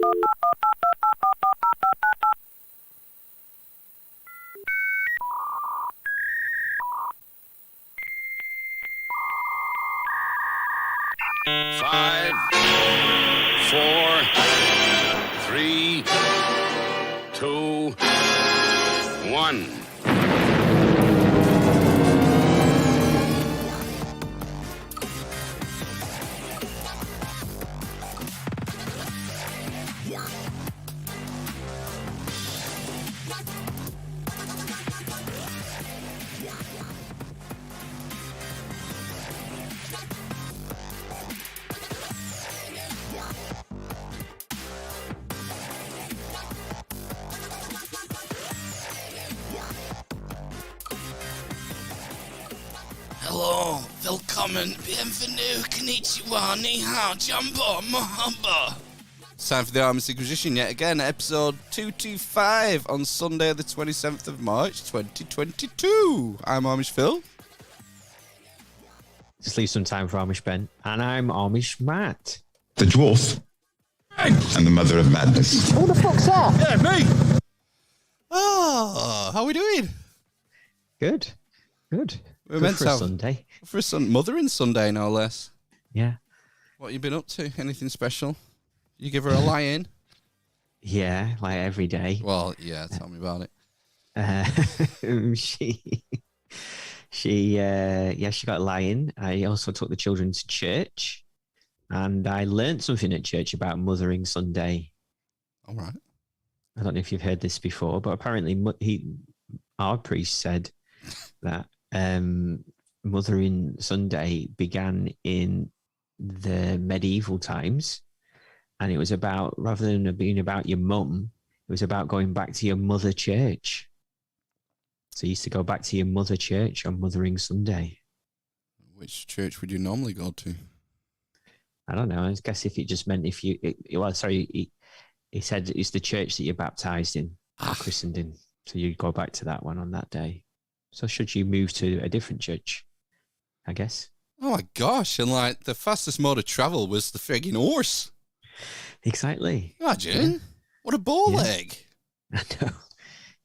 Five, four, three, two, one. Hello, willkommen, bienvenue, konnichiwa, ni hao, jumbo, mahamba. It's time for the Armist Inquisition yet again, episode 225 on Sunday the 27th of March 2022. I'm Amish Phil. Just leave some time for Amish Ben. And I'm Amish Matt. The dwarf and the mother of madness. Who the fuck's that? Yeah, me. Oh, how are we doing? Good. We're Good meant for to a have Sunday. for a Mothering Sunday, no less. Yeah. What have you been up to? Anything special? You give her a lie-in? Yeah, like every day. Well, yeah, tell me about it. She got a lie-in. I also took the children to church, and I learned something at church about Mothering Sunday. All right. I don't know if you've heard this before, but apparently our priest said that Mothering Sunday began in the medieval times, and it was about, rather than being about your mum, it was about going back to your mother church. So you used to go back to your mother church on Mothering Sunday. Which church would you normally go to? I don't know. I guess if it just meant if you, he said it's the church that you're baptized in, or christened in. So you go back to that one on that day. So should you move to a different church, I guess. Oh my gosh, and like the fastest mode of travel was the frigging horse. Exactly. Imagine. Yeah. What a ball leg. I know.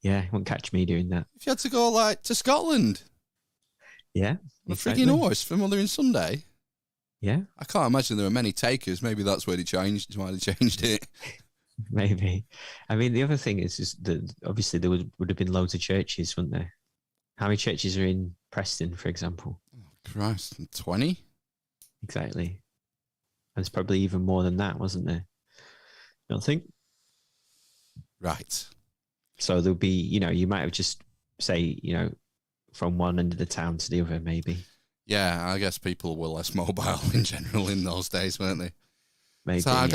Yeah, won't catch me doing that. If you had to go like to Scotland. Yeah. On a frigging horse for Mothering Sunday. Yeah. I can't imagine there were many takers. Maybe that's why they changed it. Maybe. I mean, the other thing is that obviously there would have been loads of churches, wouldn't there? How many churches are in Preston, for example? Oh, Christ, 20? Exactly. There's probably even more than that, wasn't there? You don't think? Right. So there'll be, you might have just say, from one end of the town to the other, maybe. Yeah, I guess people were less mobile in general in those days, weren't they? Maybe. So I've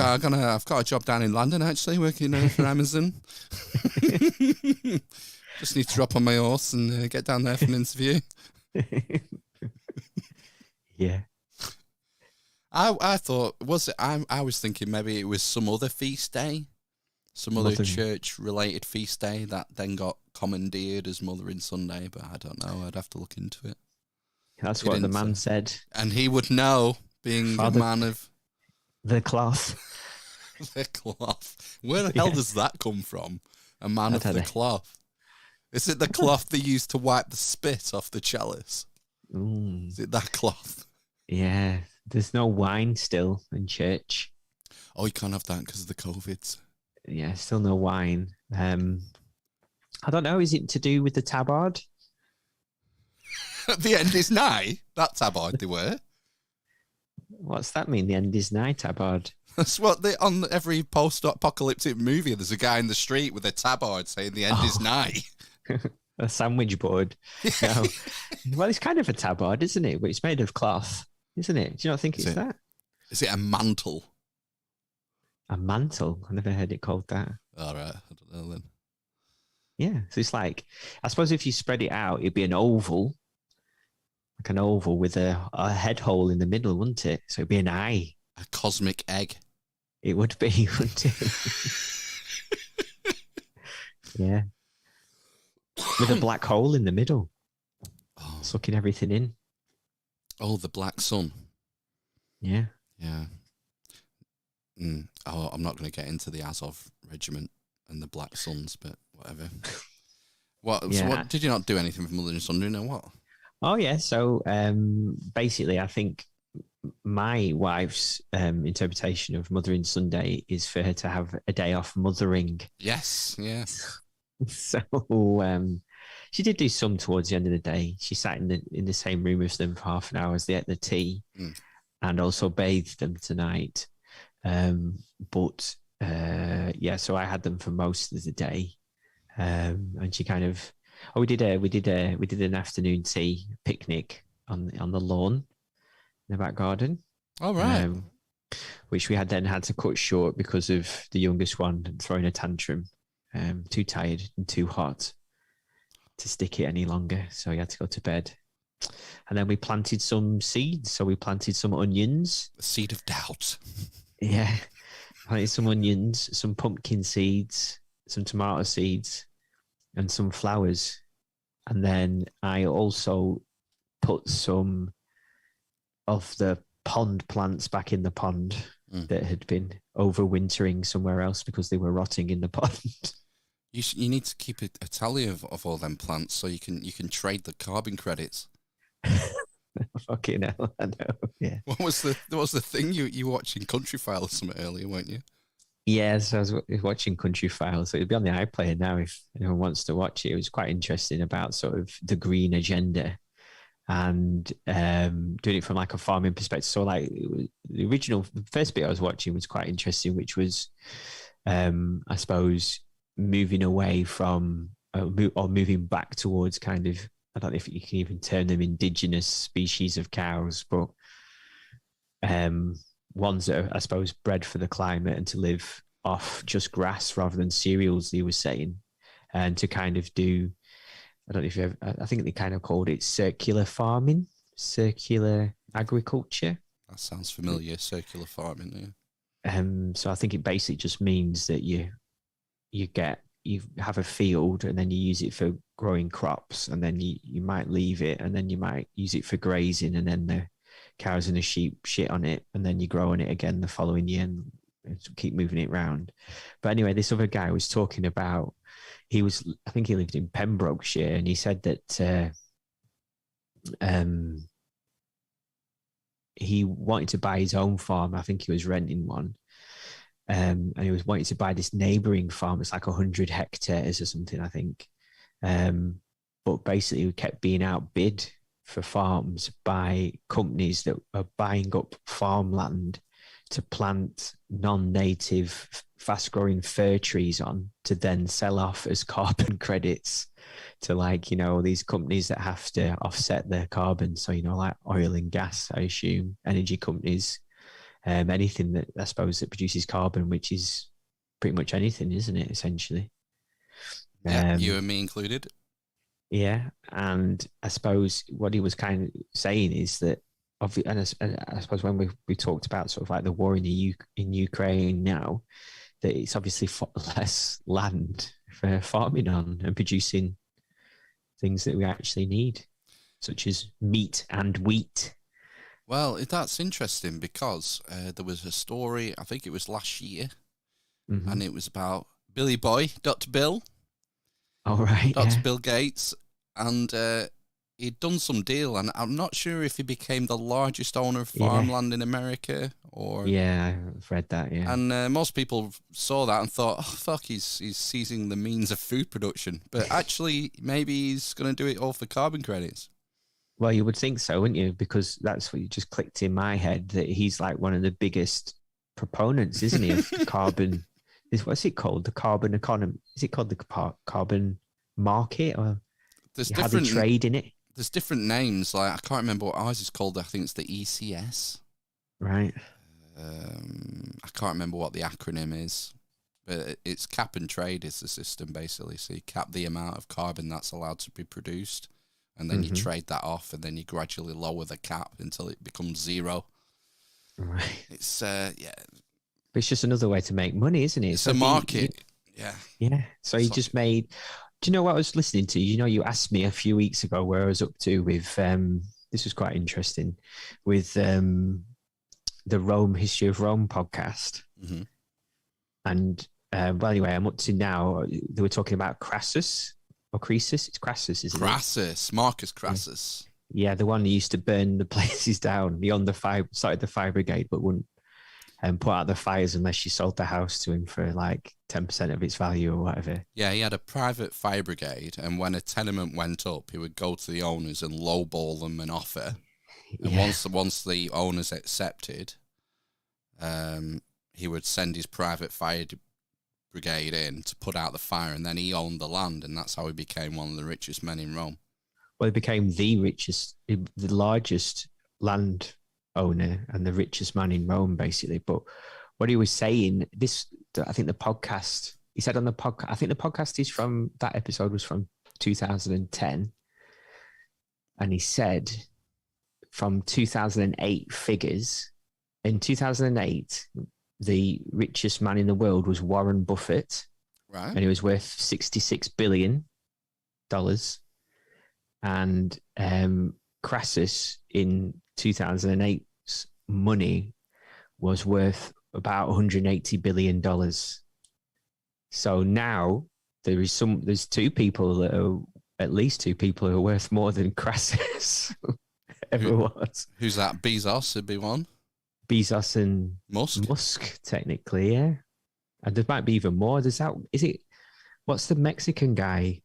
got a job down in London, actually, working for Amazon. Just need to drop on my horse and get down there for an interview. Yeah. I thought, I was thinking maybe it was some other feast day, some other church-related feast day that then got commandeered as Mothering Sunday, but I don't know. I'd have to look into it. That's what the man said. And he would know, being a man of... The cloth. The cloth. Where the hell does that come from? A man of the cloth. Is it the cloth they used to wipe the spit off the chalice? Is it that cloth? Yeah. There's no wine still in church. Oh, you can't have that because of the COVIDs. Yeah, still no wine. I don't know. Is it to do with the tabard? The end is nigh. That tabard they were. What's that mean? The end is nigh, tabard. That's what on every post-apocalyptic movie. There's a guy in the street with a tabard saying the end is nigh. A sandwich board. No. Well, it's kind of a tabard, isn't it? But it's made of cloth, isn't it? Do you not think it's that? Is it a mantle? A mantle? I never heard it called that. All right, I don't know then. Yeah, so it's like, I suppose if you spread it out, it'd be an oval. Like an oval with a head hole in the middle, wouldn't it? So it'd be an eye. A cosmic egg. It would be, wouldn't it? Yeah. With a black hole in the middle. Sucking everything in. Oh, the black sun. Yeah. Yeah. Oh, I'm not going to get into the Azov Regiment and the Black Suns, but whatever. So what did you not do anything for Mother and Sunday, or what? Oh yeah. So basically, I think my wife's interpretation of Mothering Sunday is for her to have a day off mothering. Yes, yeah. So she did do some towards the end of the day. She sat in the same room as them for half an hour as they ate the tea, and also bathed them tonight. But so I had them for most of the day, and she kind of we did an afternoon tea picnic on the lawn in the back garden. All right. Which we had to cut short because of the youngest one throwing a tantrum, too tired and too hot to stick it any longer, so he had to go to bed. And then we planted some seeds. So we planted some onions. The seed of doubt. Yeah. Planted some onions, some pumpkin seeds, some tomato seeds, and some flowers. And then I also put some of the pond plants back in the pond that had been overwintering somewhere else because they were rotting in the pond. You need to keep a tally of all them plants so you can trade the carbon credits. Fucking hell, I know. Yeah. What was the thing you were watching Country File or something earlier, weren't you? Yes, I was watching Country Files. So it'd be on the iPlayer now if anyone wants to watch it. It was quite interesting about sort of the green agenda and doing it from like a farming perspective. So like the first bit I was watching was quite interesting, which was, I suppose, moving away from or moving back towards kind of, I don't know if you can even term them indigenous species of cows, but ones that are, I suppose, bred for the climate and to live off just grass rather than cereals, he was saying, and to kind of do, I don't know if you ever, I think they kind of called it circular farming, circular agriculture. That sounds familiar, circular farming, yeah. So I think it basically just means that you have a field and then you use it for growing crops, and then you might leave it and then you might use it for grazing, and then the cows and the sheep shit on it, and then you grow on it again the following year and keep moving it around. But anyway, this other guy was talking about, I think he lived in Pembrokeshire, and he said that he wanted to buy his own farm. I think he was renting one. And he was wanting to buy this neighbouring farm. It's like 100 hectares or something, I think. But basically, we kept being outbid for farms by companies that are buying up farmland to plant non-native, fast-growing fir trees on to then sell off as carbon credits to, like, these companies that have to offset their carbon. So, like oil and gas, I assume, energy companies. Anything that I suppose that produces carbon, which is pretty much anything, isn't it? Essentially, yeah, you and me included. Yeah, and I suppose what he was kind of saying is that, and I suppose when we talked about sort of like the war in Ukraine now, that it's obviously less land for farming on and producing things that we actually need, such as meat and wheat. Well, that's interesting because there was a story, I think it was last year, and it was about Billy Boy, Dr. Bill. Oh, right. Dr. Bill Gates. And he'd done some deal, and I'm not sure if he became the largest owner of farmland in America or... Yeah, I've read that, yeah. And most people saw that and thought, oh, fuck, he's seizing the means of food production. But actually, maybe he's going to do it all for carbon credits. Well, you would think so, wouldn't you? Because that's what you just clicked in my head, that he's like one of the biggest proponents, isn't he, of carbon? What's it called? The carbon economy? Is it called the carbon market? Or how they trade in it? There's different names. Like, I can't remember what ours is called. I think it's the ECS. Right. I can't remember what the acronym is. But it's cap and trade is the system, basically. So you cap the amount of carbon that's allowed to be produced. And then you trade that off, and then you gradually lower the cap until it becomes zero. Right. It's, yeah. But it's just another way to make money, isn't it? It's a market. Yeah. Yeah. So he just made... Do you know what I was listening to? You asked me a few weeks ago where I was up to with... this was quite interesting. With the History of Rome podcast. Mm-hmm. And well, anyway, I'm up to now. They were talking about Crassus or Croesus. It's Crassus, isn't it? Crassus, Marcus Crassus. Yeah, the one who used to burn the places down. He owned started the fire brigade, but wouldn't put out the fires unless you sold the house to him for like 10% of its value or whatever. Yeah, he had a private fire brigade, and when a tenement went up, he would go to the owners and lowball them an offer. And once the owners accepted, he would send his private fire brigade in to put out the fire, and then he owned the land, and that's how he became one of the richest men in Rome. Well, he became the largest land owner and the richest man in Rome, basically. But what he was saying, I think the podcast, he said on the podcast, I think the podcast is from, that episode was from 2010. And he said from 2008 figures, in 2008, the richest man in the world was Warren Buffett. Right. And he was worth $66 billion. And Crassus in 2008's money was worth about $180 billion. So now there's two people that are, at least two people who are worth more than Crassus ever was. Who's that? Bezos would be one. Bezos and Musk, technically, yeah. And there might be even more. What's the Mexican guy?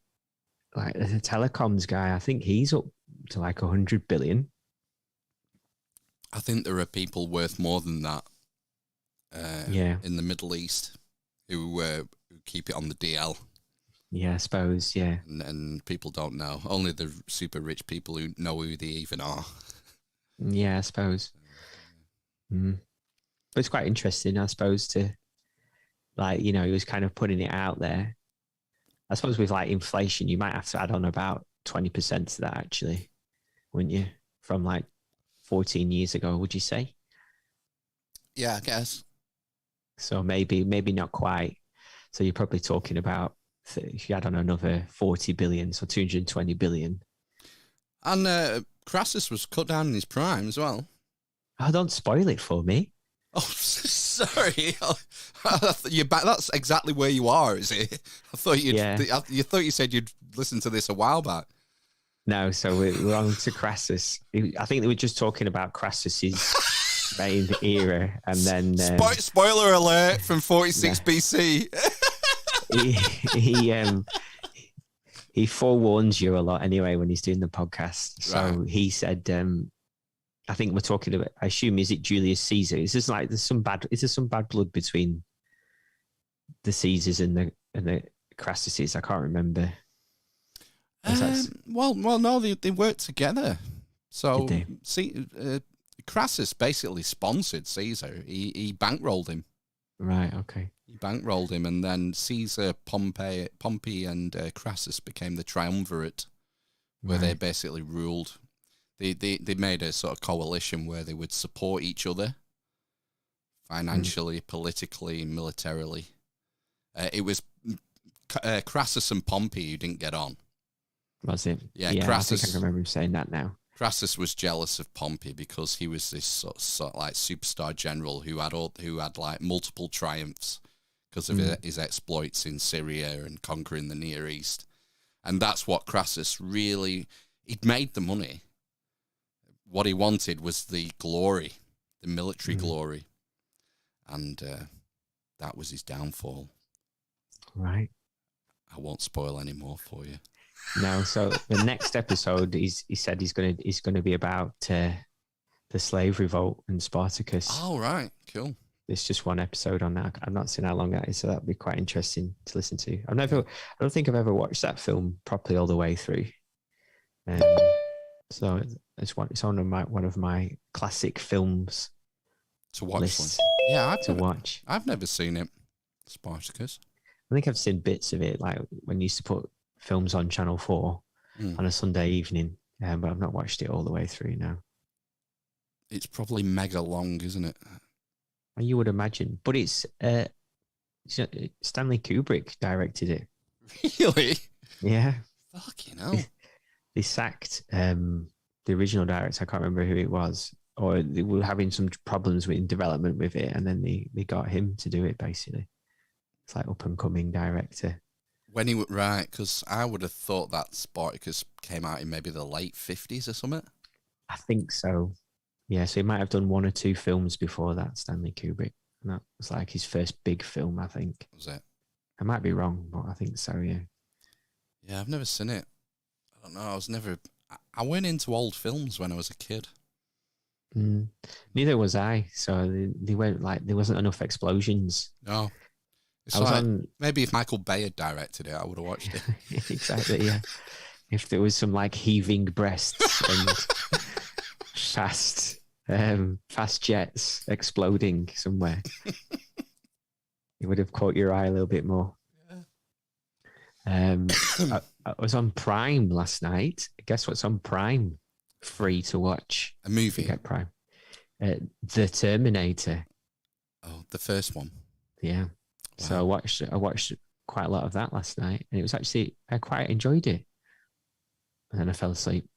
Like the telecoms guy, I think he's up to like 100 billion. I think there are people worth more than that in the Middle East who keep it on the DL. Yeah, I suppose, yeah. And people don't know. Only the super rich people who know who they even are. Yeah, I suppose. Mm. But it's quite interesting, I suppose, to, like, he was kind of putting it out there. I suppose with like inflation, you might have to add on about 20% to that, actually, wouldn't you? From like 14 years ago, would you say? Yeah, I guess. So maybe not quite. So you're probably talking about, if you add on another 40 billion, so 220 billion. And Crassus was cut down in his prime as well. Oh, don't spoil it for me. Oh, sorry. That's exactly where you are, is it? I thought you thought you said you'd listen to this a while back. No, so we're on to Crassus. I think they were just talking about Crassus's main era, and then spoiler alert from 46 BC. he forewarns you a lot anyway when he's doing the podcast. So right. He said, I think we're talking about, I assume, is it Julius Caesar? Is there some bad blood between the Caesars and the Crassuses? I can't remember. Well, no, they worked together. So Did Crassus basically sponsored Caesar. He bankrolled him. Right. Okay. He bankrolled him, and then Caesar, Pompey, and Crassus became the triumvirate, where they basically ruled. They made a sort of coalition where they would support each other financially, politically, militarily. It was Crassus and Pompey who didn't get on. Was it? Yeah, Crassus. I think I remember him saying that now. Crassus was jealous of Pompey because he was this sort of like superstar general who had like multiple triumphs because of his exploits in Syria and conquering the Near East. And that's what Crassus really, he'd made the money. What he wanted was the glory, the military glory. And that was his downfall. Right. I won't spoil any more for you. No, so the next episode, he said he's going to be about the slave revolt and Spartacus. Oh, right. Cool. There's just one episode on that. I've not seen how long that is, so that'd be quite interesting to listen to. I don't think I've ever watched that film properly all the way through. So it's one of my classic films to watch. Lists yeah, watch. I've never seen it. Spartacus. I think I've seen bits of it, like when you used to put films on Channel 4 on a Sunday evening, but I've not watched it all the way through now. It's probably mega long, isn't it? You would imagine, but it's Stanley Kubrick directed it. Really? Yeah. Fucking hell. They sacked the original director. I can't remember who it was, or they were having some problems with development with it, and then they got him to do it. Basically, it's like up and coming director. When he right, because I would have thought that Spartacus came out in maybe the late 50s or something. I think so. Yeah, so he might have done 1 or 2 films before that, Stanley Kubrick. And that was like his first big film, I think. Was it? I might be wrong, but I think so, yeah. Yeah, I've never seen it. I don't know. I went into old films when I was a kid. Neither was I. So they weren't like, there wasn't enough explosions. No. It's I was like, on... maybe if Michael Bay had directed it, I would have watched it. Exactly, yeah. If there was some like heaving breasts and fast jets exploding somewhere, it would have caught your eye a little bit more. I was on Prime last night. Guess what's on Prime? Free to watch. A movie? You get Prime. The Terminator. Oh, the first one. Yeah. Wow. So I watched quite a lot of that last night, and it was actually, I quite enjoyed it. And then I fell asleep.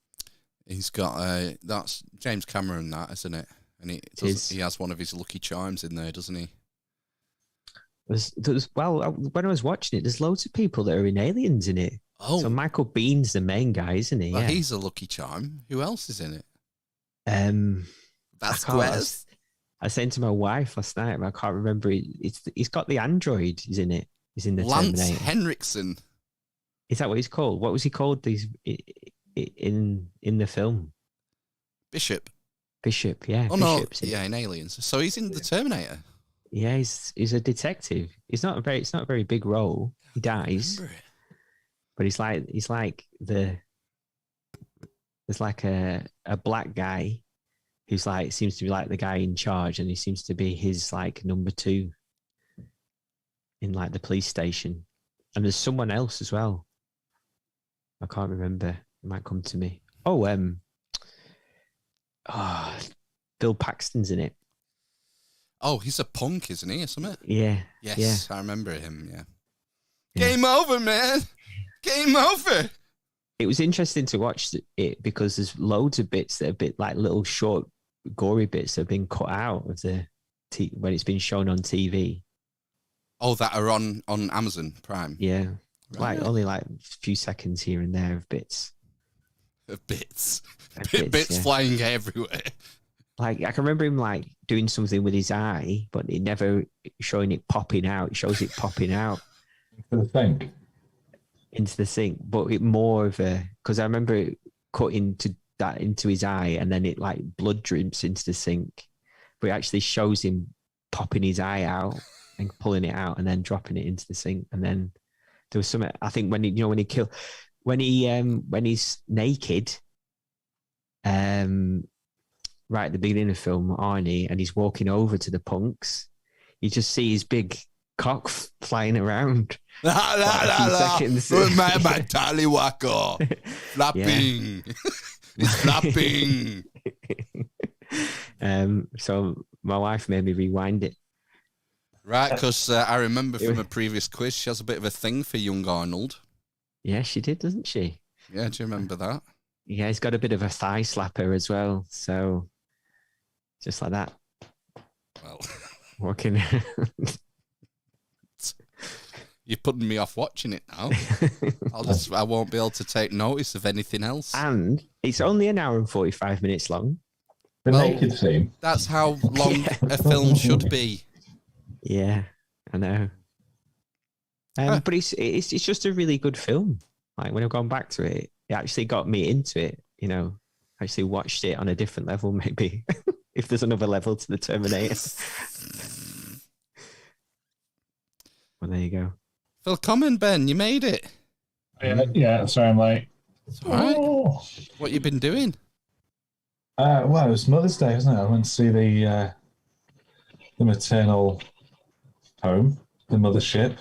He's got that's James Cameron, that, isn't it? And he has one of his Lucky Charms in there, doesn't he? When I was watching it, there's loads of people that are in Aliens in it. Oh, so Michael Bihn's the main guy, isn't he? Well, yeah. He's a Lucky Charm. Who else is in it? Vasquez. I was saying to my wife last night, but I can't remember. He's got the android. He's in it. He's in the Lance Terminator. Henriksen. Is that what he's called? What was he called? In the film. Bishop, yeah. Oh Bishop's no, yeah, in Aliens. So he's in the Terminator. Yeah, he's a detective. It's not a very big role. He dies, but he's like there's like a black guy who's like seems to be like the guy in charge, and he seems to be his like number 2 in like the police station. And there's someone else as well. I can't remember. It might come to me. Bill Paxton's in it. Oh, he's a punk, isn't he, or something? Yeah. Yes, yeah. I remember him, yeah. Game over, man. Game over. It was interesting to watch it because there's loads of bits that are a bit like little short, gory bits that have been cut out of when it's been shown on TV. Oh, that are on Amazon Prime? Yeah. Right. Like only like a few seconds here and there of bits. Bits yeah. Flying everywhere. Like I can remember him like doing something with his eye, but it never showing it popping out. It shows it popping out into the sink, but it more of because I remember it cutting that into his eye, and then it like blood drips into the sink, but it actually shows him popping his eye out and pulling it out and then dropping it into the sink. And then there was something, I think when he's naked, right at the beginning of the film, Arnie, and he's walking over to the punks, you just see his big cock flying around. Seconds. My tallywhacker. Flapping. It's flapping. So my wife made me rewind it. Right, because I remember from a previous quiz, she has a bit of a thing for young Arnold. Yeah, she did, doesn't she? Yeah, do you remember that? Yeah, he's got a bit of a thigh slapper as well. So, just like that. Well, walking. You're putting me off watching it now. I won't be able to take notice of anything else. And it's only an hour and 45 minutes long. The naked scene. That's how long a film should be. Yeah, I know. But it's just a really good film. Like when I've gone back to it, it actually got me into it. You know, I actually watched it on a different level, maybe. If there's another level to the Terminator. Well, there you go. Phil, come in, Ben. You made it. Yeah. Sorry, I'm late. It's all right. Oh. What you been doing? Well, it was Mother's Day, wasn't it? I went to see the maternal home, the mothership,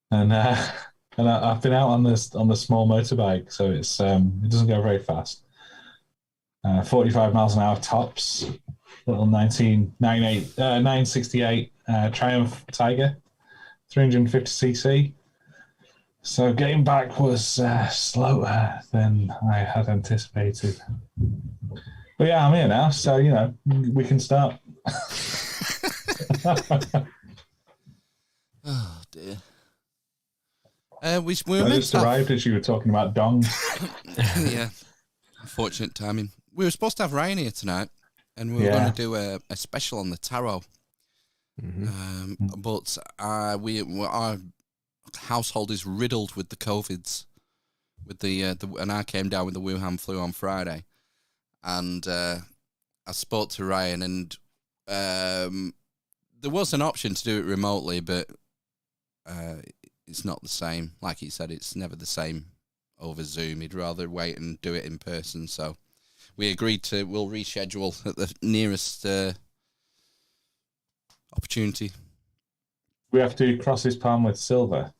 and I've been out on the small motorbike, so it doesn't go very fast. 45 miles an hour tops. Little 968 Triumph Tiger, 350cc. So getting back was slower than I had anticipated. But yeah, I'm here now, so we can start. Oh dear. We were I meant just to have... arrived as you were talking about dongs. Yeah, unfortunate timing. We were supposed to have Ryan here tonight, and we were going to do a special on the tarot. But our household is riddled with the COVIDs, with the and I came down with the Wuhan flu on Friday, and I spoke to Ryan, and there was an option to do it remotely, but it's not the same. Like he said, it's never the same over Zoom. He'd rather wait and do it in person. So we agreed we'll reschedule at the nearest opportunity. We have to cross his palm with silver.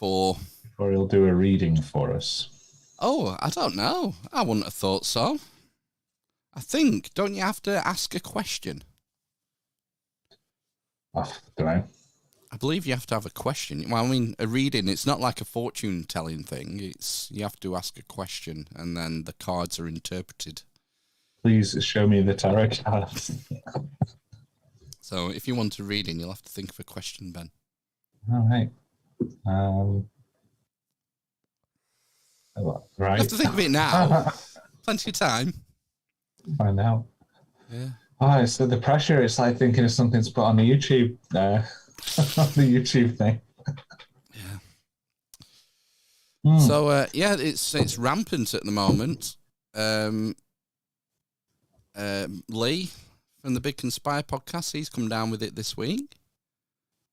Or he'll do a reading for us. Oh, I don't know. I wouldn't have thought so. I think, don't you have to ask a question? I don't know. I believe you have to have a question. Well, I mean, a reading, it's not like a fortune-telling thing. You have to ask a question, and then the cards are interpreted. Please show me the tarot cards. So if you want a reading, you'll have to think of a question, Ben. All right. Right. You have to think of it now. Plenty of time. Find out. Yeah. Oh, so the pressure, it's like thinking of something to put on the YouTube, on the YouTube thing. Yeah. So, it's rampant at the moment. Lee from the Big Conspire podcast, he's come down with it this week.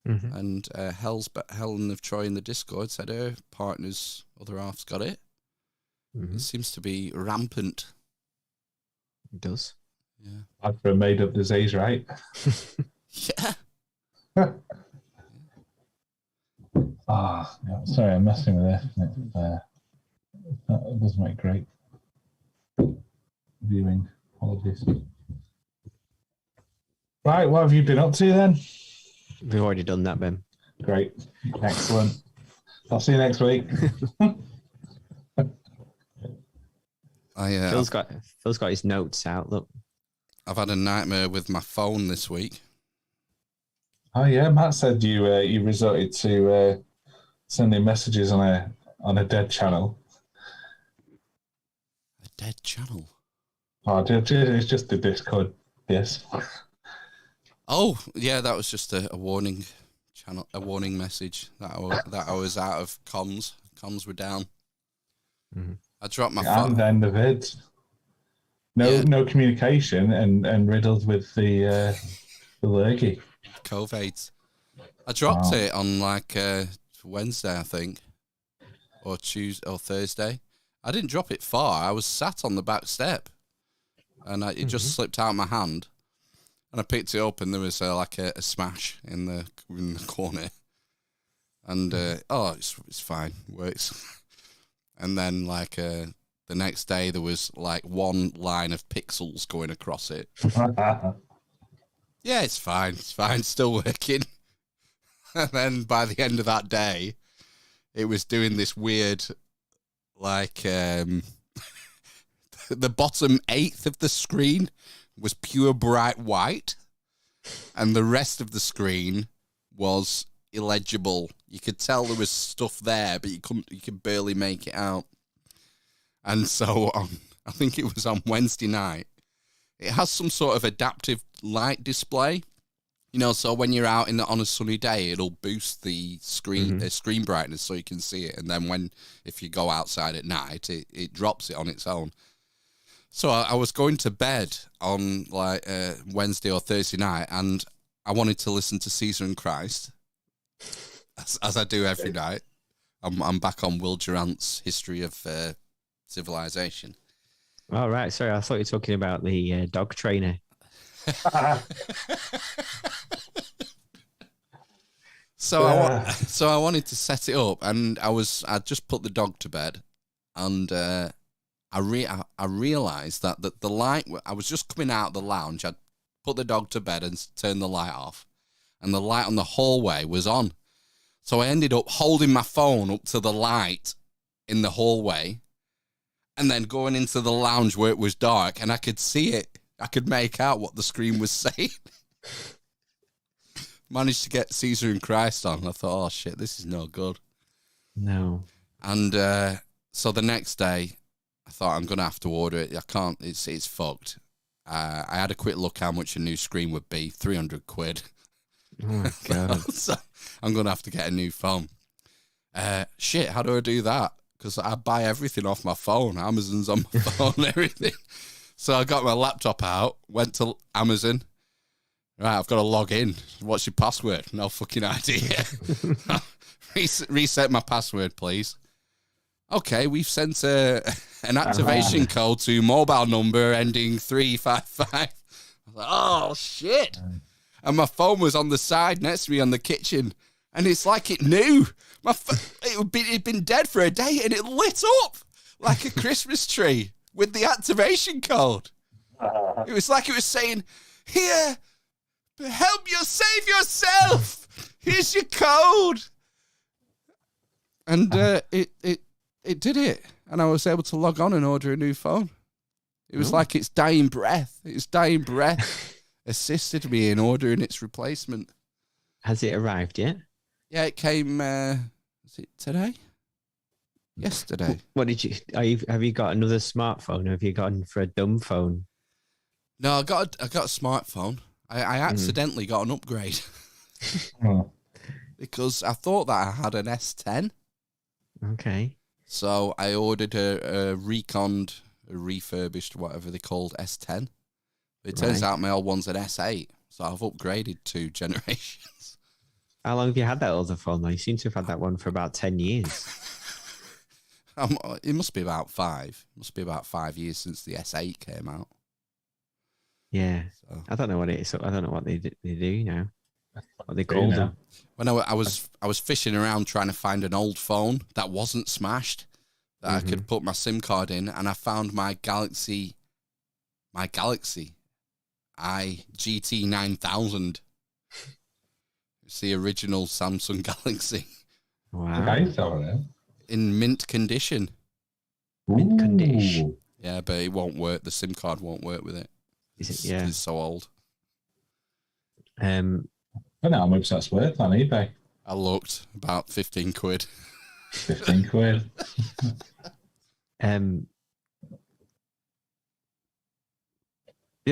And Helen of Troy in the Discord said her partner's other half's got it. It seems to be rampant. It does. Yeah. I've been made up disease, right? Yeah. Yeah, sorry, I'm messing with this. It doesn't make great viewing. Apologies. Right, what have you been up to then? We've already done that, Ben. Great. Excellent. I'll see you next week. Phil's got his notes out. Look, I've had a nightmare with my phone this week. Oh yeah, Matt said you resorted to sending messages on a dead channel. A dead channel? Oh, it's just the Discord. Yes. Oh yeah, that was just a warning channel, a warning message that I was out of comms. Comms were down. I dropped my phone. And then the vid. No communication and riddled with the lurgy. COVID. I dropped it on Wednesday, I think, or Tuesday or Thursday. I didn't drop it far. I was sat on the back step, and it just slipped out of my hand. And I picked it up, and there was a smash in the corner. And it's fine, works. And then the next day, there was one line of pixels going across it. Yeah, it's fine. It's fine. Still working. And then by the end of that day, it was doing this weird, the bottom eighth of the screen was pure bright white, and the rest of the screen was illegible. You could tell there was stuff there, but you could barely make it out. And so I think it was on Wednesday night. It has some sort of adaptive light display, so when you're out on a sunny day, it'll boost the screen brightness so you can see it. And then if you go outside at night, it drops it on its own. So I was going to bed on Wednesday or Thursday night, and I wanted to listen to Caesar and Christ, as I do every night. I'm back on Will Durant's History of Civilization. Oh, right. Sorry, I thought you were talking about the dog trainer. So I wanted to set it up, and I just put the dog to bed, and I realized that the light. I was just coming out of the lounge. I'd put the dog to bed and turned the light off, and the light on the hallway was on. So I ended up holding my phone up to the light in the hallway, And then going into the lounge where it was dark, and I could see it. I could make out what the screen was saying. Managed to get Caesar and Christ on. I thought, oh, shit, this is no good. No. And so the next day, I thought, I'm going to have to order it. I can't. It's fucked. I had a quick look how much a new screen would be. 300 quid. Oh, my God. So I'm going to have to get a new phone. Shit, how do I do that? Because I buy everything off my phone. Amazon's on my phone, everything. So I got my laptop out, went to Amazon. Right, I've got to log in. What's your password? No fucking idea. Reset my password, please. Okay, we've sent an activation code to mobile number ending 355. I was like, oh, shit. And my phone was on the side next to me on the kitchen. And it's like it knew. It'd been dead for a day, and it lit up like a Christmas tree with the activation code. It was like it was saying, here, help you save yourself. Here's your code. And it did it. And I was able to log on and order a new phone. It was like its dying breath. Its dying breath assisted me in ordering its replacement. Has it arrived yet? Yeah, it came, was it today? Yesterday. What did you, have you got another smartphone? Or have you gone for a dumb phone? No, I got a smartphone. I accidentally got an upgrade. Because I thought that I had an S10. Okay. So I ordered a reconned, a refurbished, whatever they called, S10. It turns out my old one's an S8. So I've upgraded 2 generations. How long have you had that other phone? You seem to have had that one for about 10 years. It must be about 5. Must be about 5 years since the S8 came out. Yeah. So. I don't know what it is. I don't know what they do now. What they call them. When I was fishing around trying to find an old phone that wasn't smashed, that I could put my SIM card in, and I found my Galaxy I GT 9000. It's the original Samsung Galaxy. Wow. Okay, in mint condition. Mint condition. Yeah, but it won't work. The SIM card won't work with it. Yeah. It's so old. But now how much that's worth on eBay? I looked, about 15 quid. 15 quid. The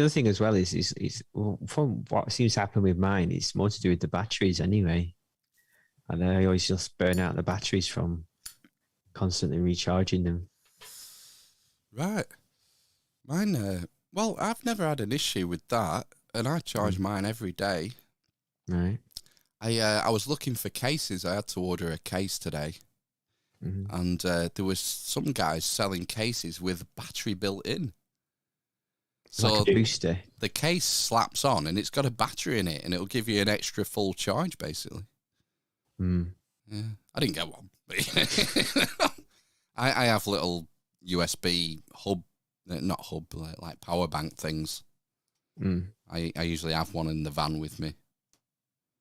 other thing as well is from what seems to happen with mine, it's more to do with the batteries anyway. And I always just burn out the batteries from constantly recharging them. Right. Mine, well, I've never had an issue with that, and I charge mine every day. Right. I was looking for cases. I had to order a case today. And there was some guys selling cases with battery built in. So like a booster. The case slaps on and it's got a battery in it, and it'll give you an extra full charge, basically. Yeah, I didn't get one. I have little USB hub, not hub, like power bank things. I usually have one in the van with me.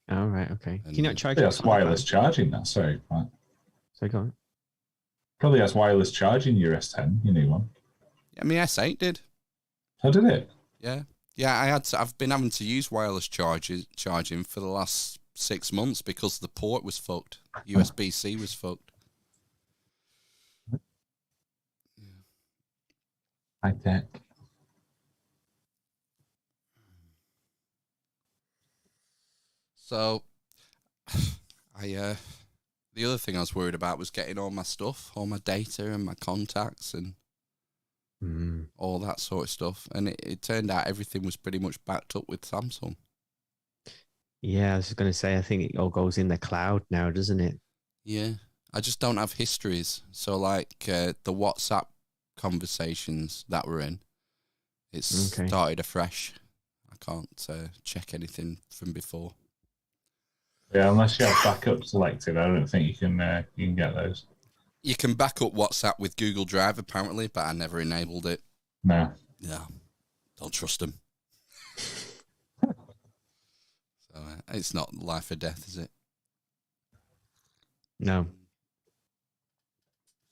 Oh, right, okay. Can you not charge that's wireless charging, that, sorry. Right. So go on. Probably has wireless charging your S10, your new one. Yeah, my S8 did. Oh, did it? Yeah. Yeah, I've been having to use wireless charging for the last 6 months because the port was fucked. USB-C was fucked. High tech. So, the other thing I was worried about was getting all my stuff, all my data and my contacts and all that sort of stuff. And it turned out everything was pretty much backed up with Samsung. Yeah, I was going to say, I think it all goes in the cloud now, doesn't it? Yeah. I just don't have histories. So, like, the WhatsApp conversations that we're in, it's started afresh. I can't check anything from before. Yeah, unless you have backup selected, I don't think you can get those. You can back up WhatsApp with Google Drive, apparently, but I never enabled it. No. Yeah. Don't trust them. So it's not life or death, is it? No.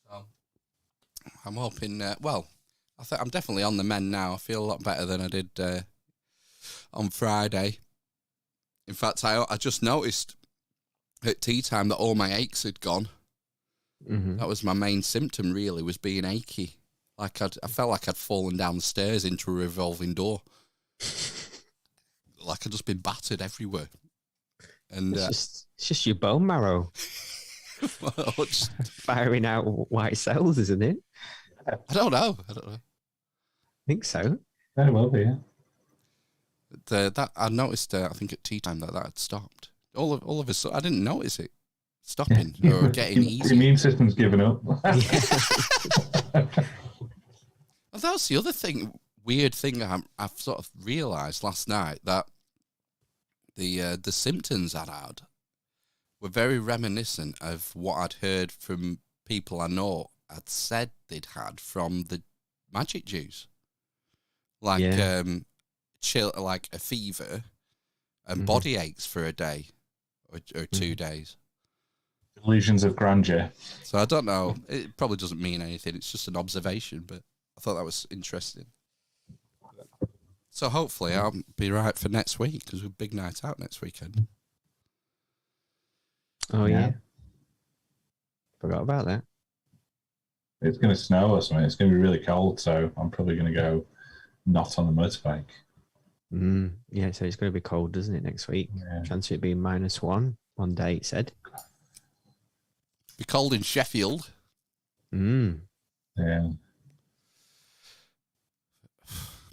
So I'm hoping. Well, I'm definitely on the mend now. I feel a lot better than I did on Friday. In fact, I just noticed at tea time that all my aches had gone. Mm-hmm. That was my main symptom, really, was being achy. Like I felt like I'd fallen down the stairs into a revolving door. Like I'd just been battered everywhere. And It's just your bone marrow firing out white cells, isn't it? I don't know. I think so. Very well be, yeah. That I noticed. I think at tea time that had stopped. All of a sudden, I didn't notice it stopping or getting Your easier. immune system's giving up. Well, that's the other thing. Weird thing I've sort of realised last night, that the symptoms I'd had were very reminiscent of what I'd heard from people I know had said they'd had from the magic juice, like chill, like a fever and body aches for a day or 2 days. Illusions of grandeur. So I don't know. It probably doesn't mean anything. It's just an observation, but I thought that was interesting. So hopefully I'll be right for next week, because we're big night out next weekend. Oh, yeah. Forgot about that. It's going to snow or something. It's going to be really cold, so I'm probably going to go not on the motorbike. Yeah, so it's going to be cold, doesn't it, next week? Yeah. Chance of it being -1 one day, it said. Be cold in Sheffield. Yeah.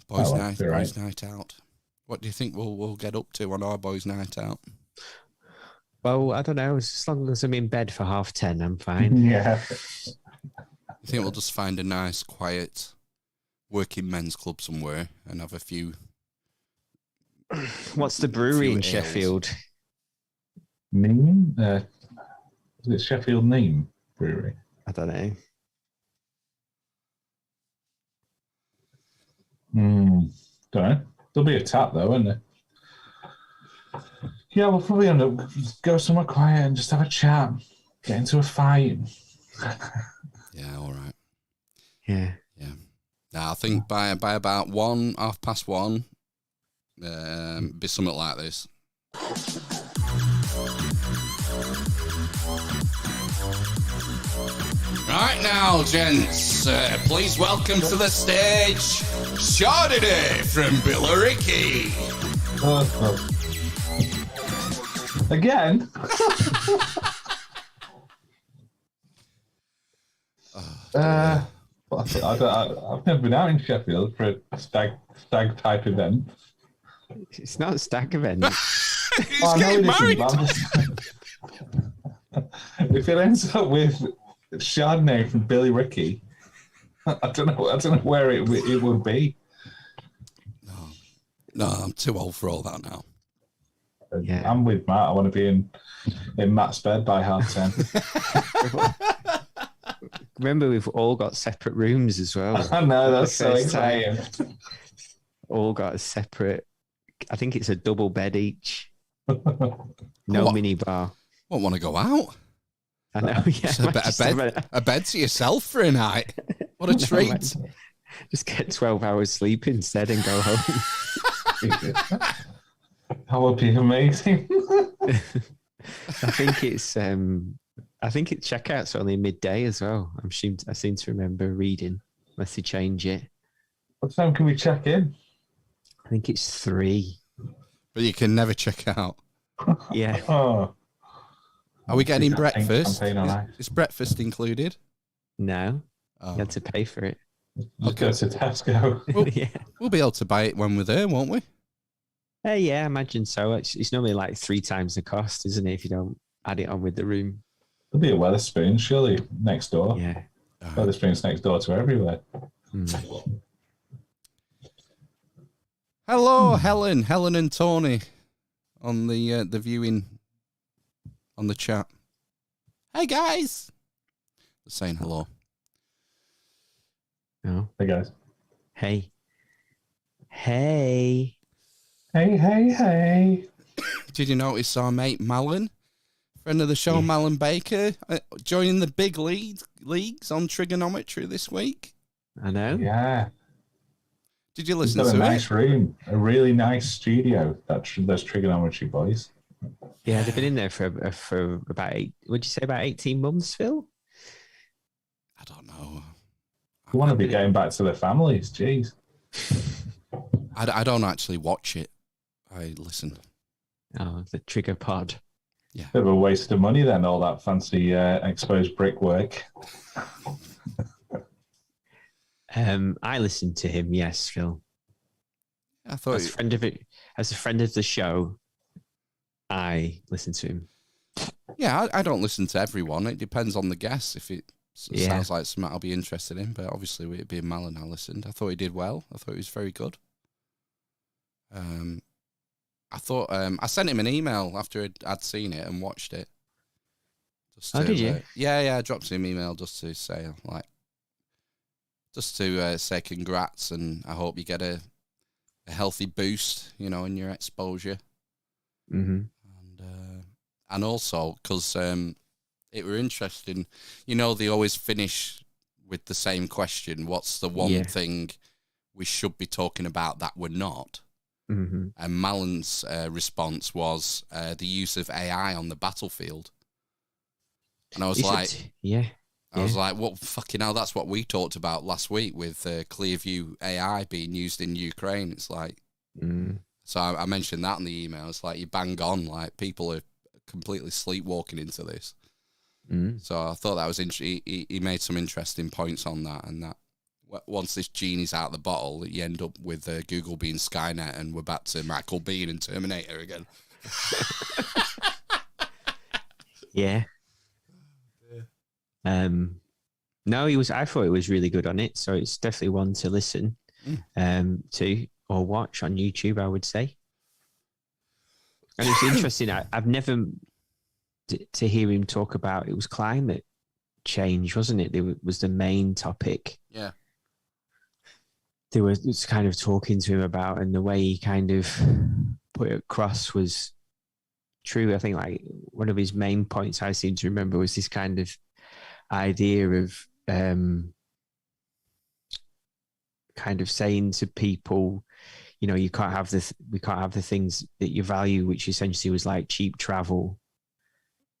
Boys' That'll be right. night out. What do you think we'll get up to on our boys' night out? Well, I don't know. As long as I'm in bed for 10:30, I'm fine. Yeah. I think we'll just find a nice, quiet working men's club somewhere and have a few. What's the brewery in ales. Sheffield? Neem? Is it Sheffield Neem Brewery? I don't know. Don't know. There'll be a tap though, won't there? Yeah, we'll probably end up go somewhere quiet and just have a chat, get into a fight. Yeah, all right. Yeah. Now I think by about 1:30, be something like this. Right now, gents, please welcome to the stage Chardonnay from Billericay. Again? I've never been out in Sheffield for a stag type event. It's not a stag event. He's getting married. If it ends up with Chardonnay from Billericay, I don't know where it would be. No, I'm too old for all that now. Yeah. I'm with Matt. I want to be in Matt's bed by 10:30. Remember, we've all got separate rooms as well. I know, that's so First time. exciting. All got a separate. I think it's a double bed each. No What? mini bar. Won't want to go out. I know. Yeah, Just a bed to yourself for a night. What a treat. Just get 12 hours sleep instead and go home. That would be amazing. I think it's. I think it checkouts only midday as well. I seem to remember reading, unless they change it. What time can we check in? I think it's 3. But you can never check out. Yeah. Oh, Are we getting breakfast? Campaign on ice. Is breakfast included? No. Oh. You had to pay for it. Just go to Tesco. Yeah. We'll be able to buy it when we're there, won't we? Yeah, I imagine so. It's normally like 3 times the cost, isn't it, if you don't add it on with the room? There'll be a Wetherspoon, surely, next door. Yeah. Wetherspoon's next door to everywhere. Hello, Helen and Tony on the viewing on the chat. Hey guys, they're saying hello. Oh. Hey guys. Hey. Hey. Hey. Did you notice our mate Malin, friend of the show, Malin Baker, joining the big league leagues on trigonometry this week. I know. Yeah. Did you He's listen got to a it? nice room, a really nice studio. Those trigonometry boys. Yeah, they've been in there for about would you say about 18 months, Phil? I don't know. You want to be going back to their families, jeez. I don't actually watch it. I listen. Oh, the Trigger Pod. Yeah. Bit of a waste of money then, all that fancy exposed brickwork. I listened to him, yes, Phil. I thought As a friend of the show, I listened to him. Yeah, I don't listen to everyone. It depends on the guest. If it sounds like something I'll be interested in, but obviously with it being Malin, I listened. I thought he did well. I thought he was very good. I thought I sent him an email after I'd seen it and watched it. Did you? Yeah. I dropped him an email just to say say congrats, and I hope you get a healthy boost, in your exposure. Mm-hmm. And also because it were interesting. They always finish with the same question: what's the one thing we should be talking about that we're not? Mm-hmm. And Malin's response was the use of AI on the battlefield. And I was I was like, what fucking hell, that's what we talked about last week with Clearview AI being used in Ukraine. It's like, so I mentioned that in the email. It's like, you bang on, like people are completely sleepwalking into this. So I thought that was interesting. He made some interesting points on that, and that once this genie's out of the bottle, you end up with Google being Skynet, and we're back to Michael Biehn and Terminator again. Yeah. No, I thought it was really good on it, so it's definitely one to listen to or watch on YouTube, I would say. And it's interesting. I've never to hear him talk about it was climate change, wasn't it? It was the main topic. Yeah. They were just kind of talking to him about, and the way he kind of put it across was true. I think like one of his main points I seem to remember was this kind of idea of kind of saying to people, we can't have the things that you value, which essentially was like cheap travel,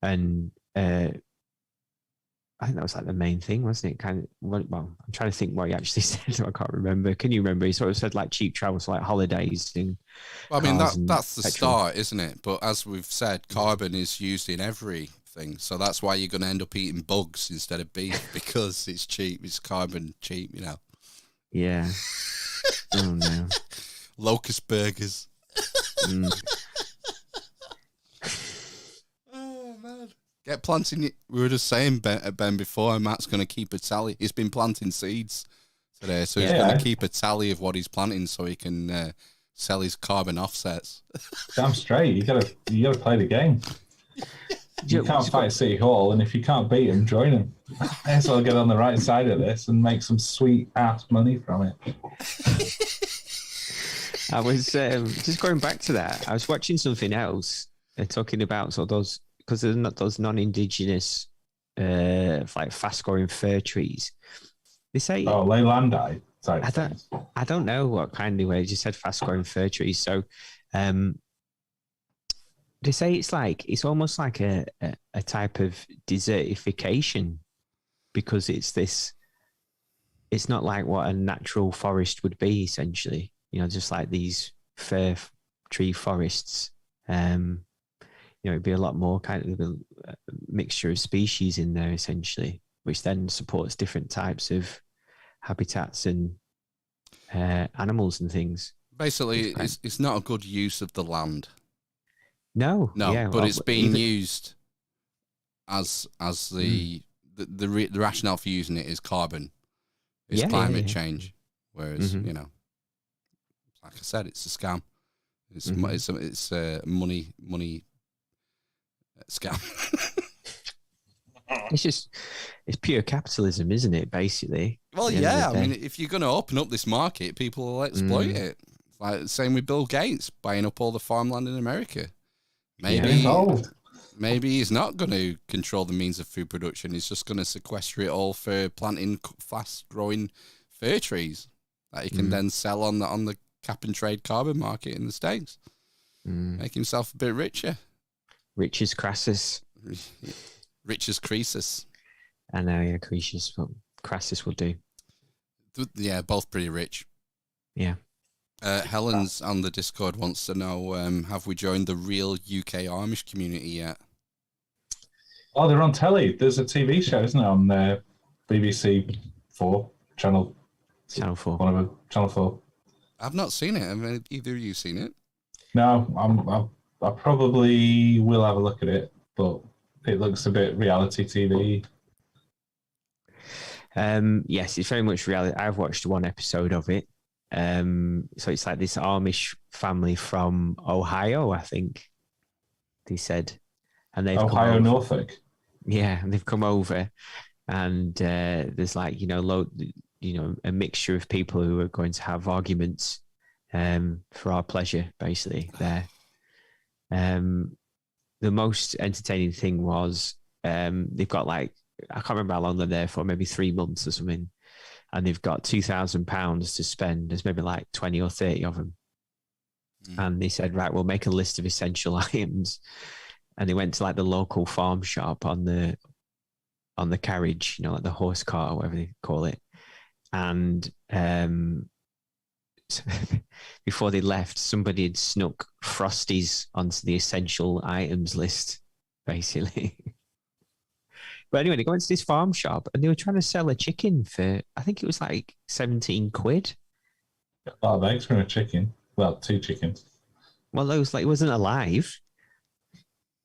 and I think that was like the main thing, wasn't it? Kind of. Well, I'm trying to think what he actually said. So I can't remember. Can you remember? He sort of said like cheap travel, so like holidays and. Well, I mean that's the start, isn't it? But as we've said, carbon is used in everything, so that's why you're going to end up eating bugs instead of beef because it's cheap. It's carbon cheap, Yeah. Oh no. Locust burgers. Oh man. Get planting it. We were just saying, Ben, before, Matt's going to keep a tally. He's been planting seeds today, so he's going to keep a tally of what he's planting so he can sell his carbon offsets. Damn straight. You gotta play the game. You can't fight City Hall, and if you can't beat him, join him. May as well get on the right side of this and make some sweet ass money from it. I was just going back to that. I was watching something else. They're talking about sort of those, because there's not those non-indigenous, like fast-growing fir trees. They say Leylandi type. I don't know what kind of way. They just said fast-growing fir trees. So, they say it's almost like a type of desertification, because it's not like what a natural forest would be, essentially. Just like these fir tree forests. It'd be a lot more kind of a mixture of species in there, essentially, which then supports different types of habitats and animals and things. Basically, it's not a good use of the land. No, but it's being used as the rationale for using it is carbon, it's climate change. Whereas like I said, it's a scam. It's a money scam. It's pure capitalism, isn't it? Basically. Well, yeah. I mean, if you're going to open up this market, people will exploit it. Like the same with Bill Gates buying up all the farmland in America. Maybe maybe he's not going to control the means of food production. He's just going to sequester it all for planting fast-growing fir trees that he can then sell on the cap and trade carbon market in the States. Make himself a bit richer. Rich as Crassus. Rich as Croesus. I know, yeah, Crassus, but Crassus will do. Yeah, both pretty rich. Yeah. Helen's on the Discord wants to know, have we joined the real UK Amish community yet? Oh, they're on telly. There's a TV show, isn't it, on BBC 4, Channel 4. One of them, Channel 4. I've not seen it. Have either of you seen it? No, I probably will have a look at it, but it looks a bit reality TV. Yes, it's very much reality. I've watched one episode of it. So it's like this Amish family from Ohio, I think they said, and they've Ohio, Norfolk. Yeah, and they've come over, and there's like a mixture of people who are going to have arguments for our pleasure, basically. There, the most entertaining thing was they've got like, I can't remember how long they're there for, maybe 3 months or something. And they've got £2,000 to spend. There's maybe like 20 or 30 of them. And they said, right, we'll make a list of essential items. And they went to like the local farm shop on the carriage, like the horse cart or whatever they call it. And before they left, somebody had snuck Frosties onto the essential items list, basically. But anyway, they go into this farm shop and they were trying to sell a chicken for, I think it was like 17 quid. A lot of eggs from a chicken. Well, 2 chickens. Well, it wasn't alive.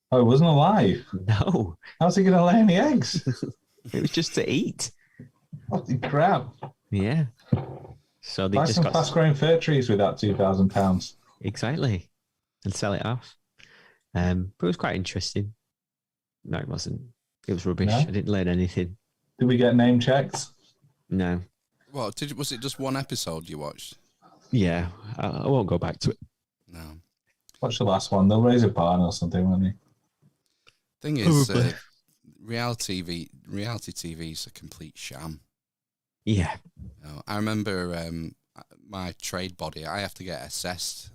Oh, it wasn't alive? No. How's he going to lay any eggs? It was just to eat. Holy crap. Yeah. So they Buy just some got fast-growing fir trees with that £2,000. Exactly. And sell it off. But it was quite interesting. No, it wasn't. It was rubbish. No? I didn't learn anything. Did we get name checked? No. Well, was it just one episode you watched? Yeah, I won't go back to it. No. Watch the last one. They'll raise a barn or something, won't they? Thing is, reality TV is a complete sham. Yeah. I remember my trade body. I have to get assessed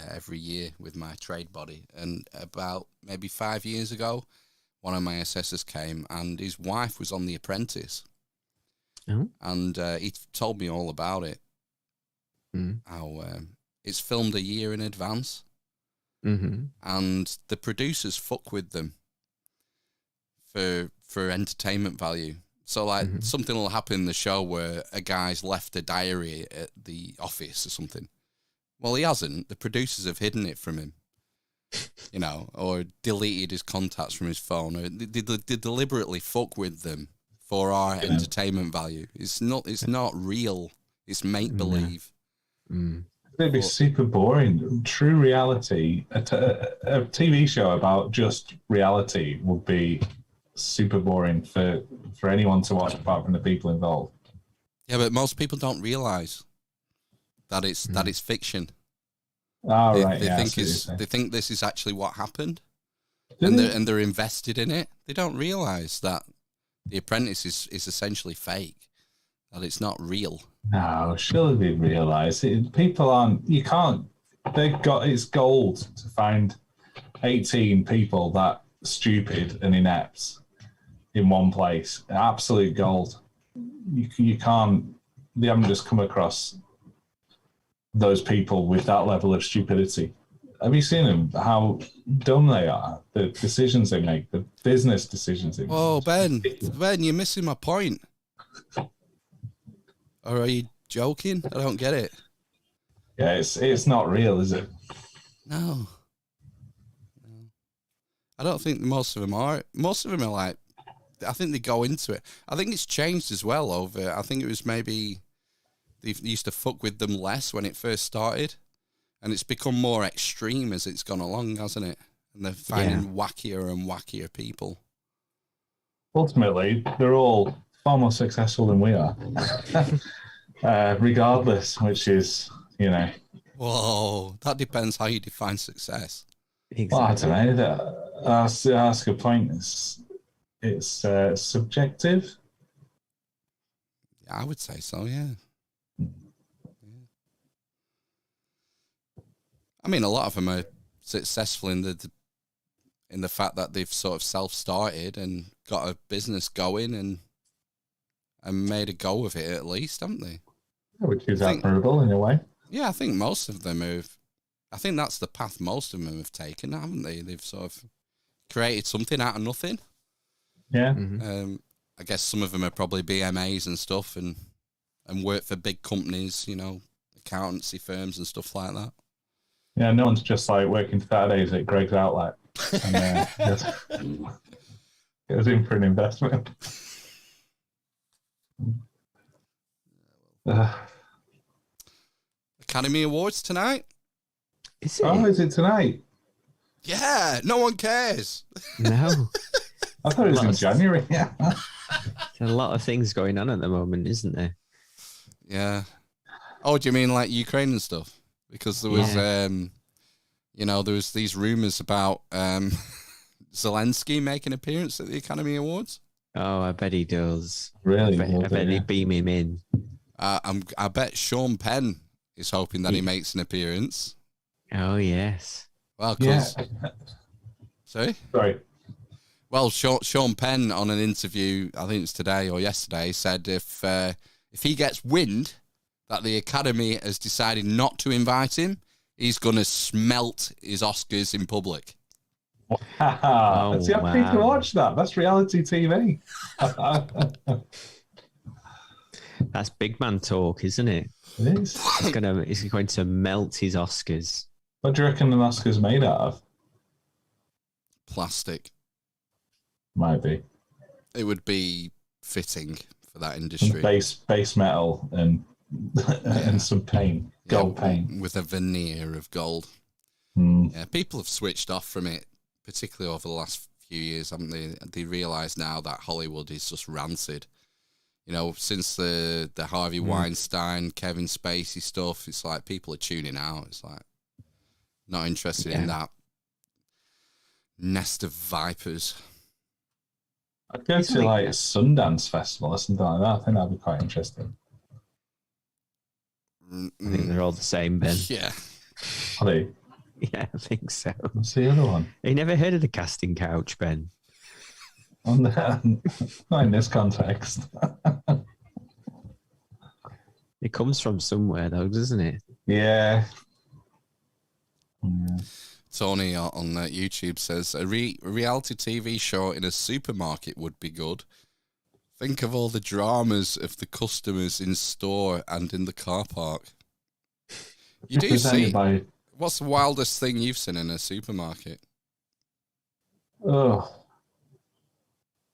every year with my trade body, and about maybe 5 years ago, one of my assessors came and his wife was on The Apprentice. Oh. And he told me all about it. How it's filmed a year in advance. Mm-hmm. And the producers fuck with them for entertainment value. So like something will happen in the show where a guy's left a diary at the office or something. Well, he hasn't. The producers have hidden it from him. Or deleted his contacts from his phone, or they deliberately fuck with them for our entertainment value. It's not real. It's make believe. It'd be super boring. True reality, a TV show about just reality would be super boring for anyone to watch apart from the people involved. Yeah, but most people don't realize that it's fiction. Oh, They right. they think this is actually what happened, Didn't and they're invested in it. They don't realize that The Apprentice is essentially fake, that it's not real. No, surely they realise people aren't. You can't. It's gold to find 18 people that stupid and inept in one place. Absolute gold. You can't. They haven't just come across those people with that level of stupidity. Have you seen them? How dumb they are? The decisions they make, the business decisions they make. Oh, Ben, you're missing my point. Or are you joking? I don't get it. Yeah, it's not real, is it? No. I don't think most of them are. Most of them are like, I think they go into it. I think it's changed as well over, I think it was maybe they used to fuck with them less when it first started. And it's become more extreme as it's gone along, hasn't it? And they're finding wackier and wackier people. Ultimately, they're all far more successful than we are. Regardless, which is, Whoa, that depends how you define success. Exactly. Well, I don't know. That's a good point. It's subjective. Yeah, I would say so. Yeah. I mean, a lot of them are successful in the fact that they've sort of self-started and got a business going and made a go of it at least, haven't they? Which is admirable in a way. Yeah, I think most of them have. I think that's the path most of them have taken, haven't they? They've sort of created something out of nothing. Yeah. Mm-hmm. I guess some of them are probably BMAs and stuff and work for big companies, you know, accountancy firms and stuff like that. Yeah, no one's just like working Saturdays at Greg's Outlet and goes in for an investment. Academy Awards tonight? Is it? Oh, is it tonight? Yeah, no one cares. No. I thought it was in January. Yeah. There's a lot of things going on at the moment, isn't there? Yeah. Oh, do you mean like Ukraine and stuff? Because there was, you know, there was these rumors about Zelensky making an appearance at the Academy Awards. Oh, I bet he does. Really? I bet they beam him in. I bet Sean Penn is hoping that he makes an appearance. Oh, yes. Well, cause, Sorry? Well, Sean Penn on an interview, I think it's today or yesterday, said if he gets wind that the Academy has decided not to invite him, he's going to smelt his Oscars in public. Wow. See, I need to watch that. That's reality TV. That's big man talk, isn't it? It is. He's going to melt his Oscars. What do you reckon an Oscar's made out of? Plastic. Might be. It would be fitting for that industry. Base metal and some paint, gold paint. With a veneer of gold. Yeah, people have switched off from it, particularly over the last few years, haven't they? They realise now that Hollywood is just rancid. You know, since the Harvey Weinstein, Kevin Spacey stuff, it's like people are tuning out. It's like, not interested in that nest of vipers. I'd go to like a Sundance festival or something like that. I think that'd be quite interesting. I think they're all the same, Ben. Yeah. Are they? Yeah, I think so. What's the other one? You never heard of the casting couch, Ben? Not in this context. It comes from somewhere, though, doesn't it? Yeah. Tony on YouTube says, a reality TV show in a supermarket would be good. Think of all the dramas of the customers in store and in the car park. You do see... What's the wildest thing you've seen in a supermarket? Oh.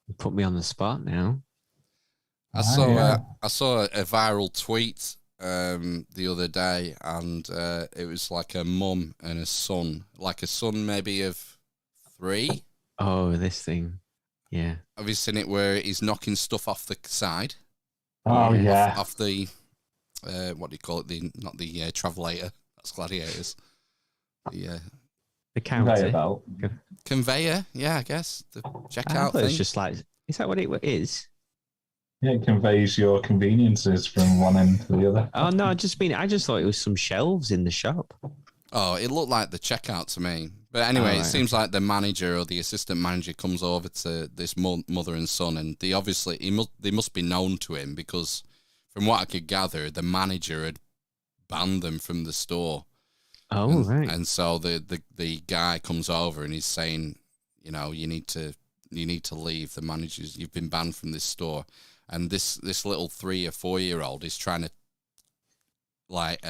You put me on the spot now. I saw a viral tweet the other day, and it was like a mum and a son, like a son maybe of 3. Oh, this thing. Yeah. Have you seen it where he's knocking stuff off the side? Oh, yeah. Off the, what do you call it? Not the travelator. That's Gladiators. The counter. Conveyor, yeah, I guess. The checkout thing. It's just like, is that what it is? Yeah, it conveys your conveniences from one end to the other. Oh, no, I just thought it was some shelves in the shop. Oh, it looked like the checkout to me. But anyway, it seems like the manager or the assistant manager comes over to this mother and son, and they must be known to him, because from what I could gather, the manager had banned them from the store. Oh, right. And so the guy comes over and he's saying, you know, you need to leave. The managers, you've been banned from this store. And this little 3 or 4 year old is trying to like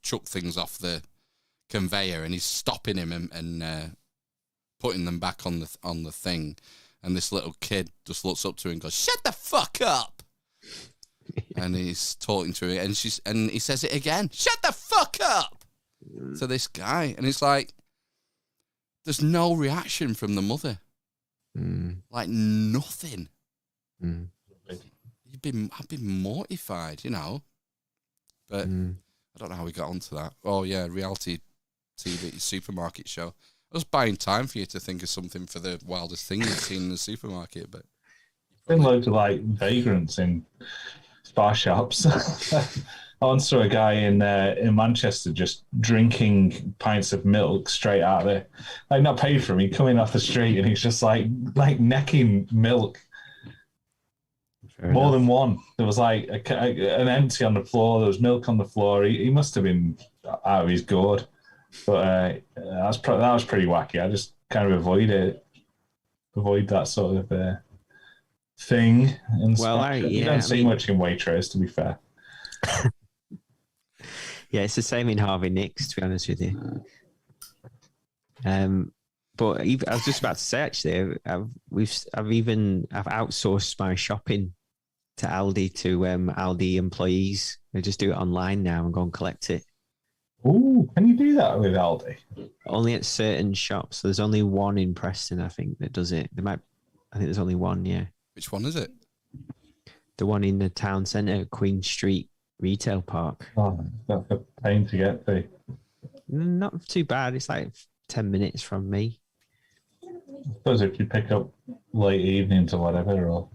chuck things off the conveyor, and he's stopping him and putting them back on the thing. And this little kid just looks up to him and goes, "Shut the fuck up!" And he's talking to her, and he says it again, "Shut the fuck up!" to this guy, and it's like there's no reaction from the mother, like nothing. I've been mortified, you know, but I don't know how we got onto that. Oh yeah, reality TV supermarket show. I was buying time for you to think of something for the wildest thing you've seen in the supermarket, but Been loads of like vagrants in bar shops. I once saw a guy in Manchester just drinking pints of milk straight out of there, like not paid for him. He coming off the street and he's just like necking milk. More than one. There was like an empty on the floor. There was milk on the floor. He must have been out of his gourd. But that was pretty wacky. I just kind of avoid that sort of thing. And you don't see much in Waitrose, to be fair. Yeah, it's the same in Harvey Nicks, to be honest with you. But I was just about to say, actually, I've outsourced my shopping to Aldi to Aldi employees. They just do it online now and go and collect it. Oh, can you do that with Aldi? Only at certain shops. There's only one in Preston, I think, that does it. I think there's only one, yeah. Which one is it? The one in the town centre, Queen Street Retail Park. Oh, that's a pain to get to. Not too bad. It's like 10 minutes from me. I suppose if you pick up late evenings or whatever. Or...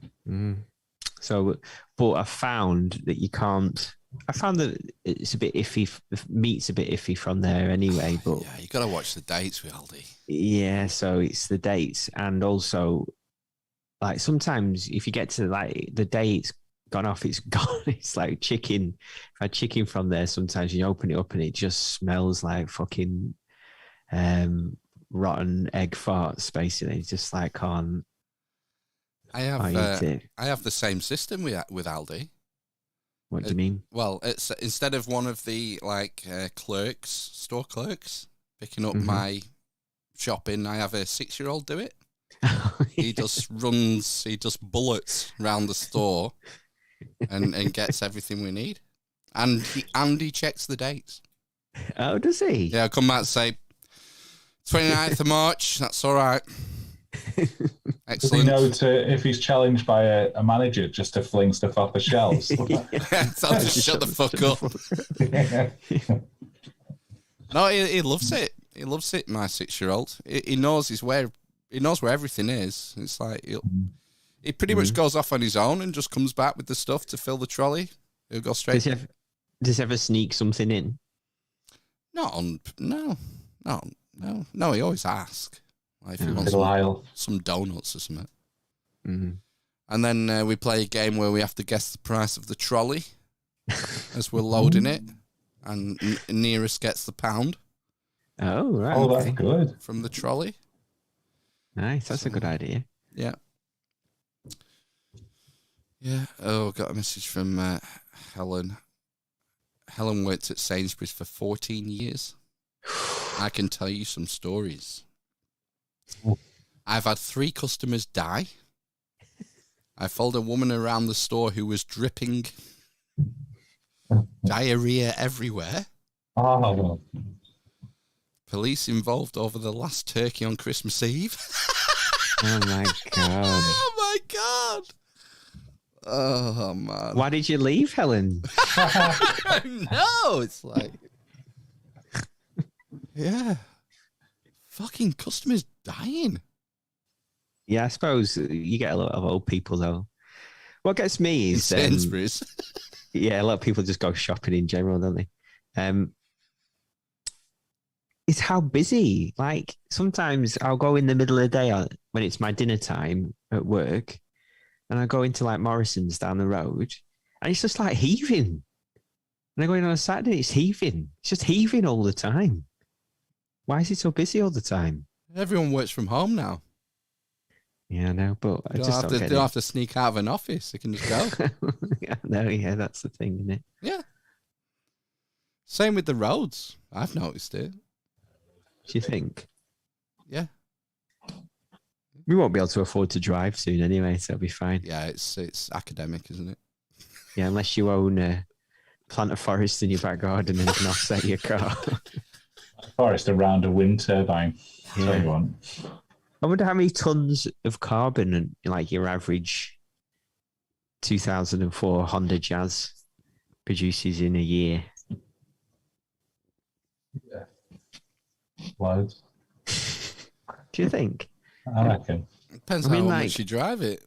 So, but I found that you can't. I found that it's a bit iffy. The meat's a bit iffy from there anyway. But yeah, you got to watch the dates with Aldi. Yeah, so it's the dates, and also like sometimes if you get to like the day it's gone off, it's gone. It's like chicken. If I had chicken from there, sometimes you open it up and it just smells like fucking rotten egg farts. Basically, it's just like can't. I have the same system with Aldi. What do you mean? Well, it's instead of one of the store clerks picking up my shopping, I have a 6-year-old do it. He just bullets around the store and gets everything we need. And he checks the dates. Oh, does he? Yeah, I'll come back and say 29th of March, that's all right. Excellent. Does he know if he's challenged by a manager just to fling stuff off the shelves? Tell him to shut the fuck up. No, he loves it. He loves it, my 6-year-old. He knows where everything is. It's like he pretty much goes off on his own and just comes back with the stuff to fill the trolley. He'll go straight. Does he ever sneak something in? No. He always asks. Like if he wants some donuts or something. And then we play a game where we have to guess the price of the trolley as we're loading it, and nearest gets the pound. Oh, right. Oh, that's good. From the trolley. Nice. That's a good idea. Yeah. Yeah. Oh, got a message from Helen. Helen worked at Sainsbury's for 14 years. I can tell you some stories. I've had 3 customers die. I followed a woman around the store who was dripping diarrhea everywhere. Oh. Police involved over the last turkey on Christmas Eve. Oh my god. Oh my god. Oh man. Why did you leave, Helen? No, it's like, yeah. Fucking customers dying. Yeah, I suppose you get a lot of old people though. What gets me is Sainsbury's. Yeah, a lot of people just go shopping in general, don't they? It's how busy. Like sometimes I'll go in the middle of the day when it's my dinner time at work, and I go into like Morrison's down the road, and it's just like heaving. And I go in on a Saturday, it's heaving. It's just heaving all the time. Why is it so busy all the time? Everyone works from home now. Yeah, I know, but I just don't have to sneak out of an office. They can just go. Yeah, that's the thing, isn't it? Yeah. Same with the roads. I've noticed it. Do you think? Yeah. We won't be able to afford to drive soon anyway, so it'll be fine. Yeah, it's academic, isn't it? Yeah, unless you own a plant a forest in your back garden and can offset your car. Forest around a wind turbine. That's what you want. I wonder how many tons of carbon and like your average 2004 Honda Jazz produces in a year. Yeah. Loads. Do you think? I reckon. Depends I mean, how like- much you drive it.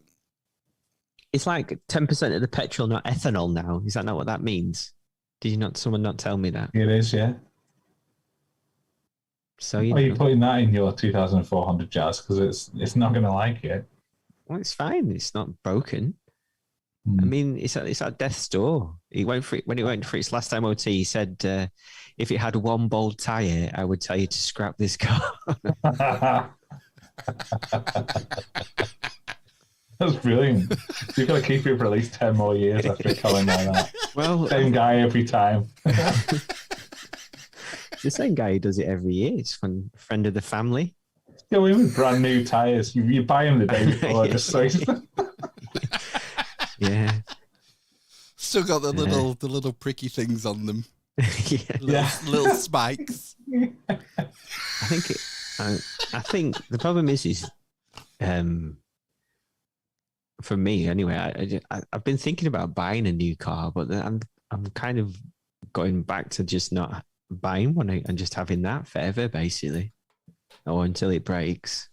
It's like 10% of the petrol, not ethanol now. Is that not what that means? Did someone not tell me that? It is, yeah. So, Are you putting that in your 2400 Jazz? Because it's not going to like it. well, it's fine. It's not broken. Hmm. I mean, it's at death's door. When it went for its last MOT, he said, if it had one bald tyre, I would tell you to scrap this car. That's brilliant. You've got to keep it for at least 10 more years after a comment like that. Well, Same guy every time. the same guy who does it every year. It's a friend of the family. Go in with brand new tyres. You buy them the day before, just so Yeah. Still got the little pricky things on them. Yeah. Little spikes. I think the problem is for me anyway. I've been thinking about buying a new car, but I'm kind of going back to just not buying one and just having that forever, basically, or until it breaks.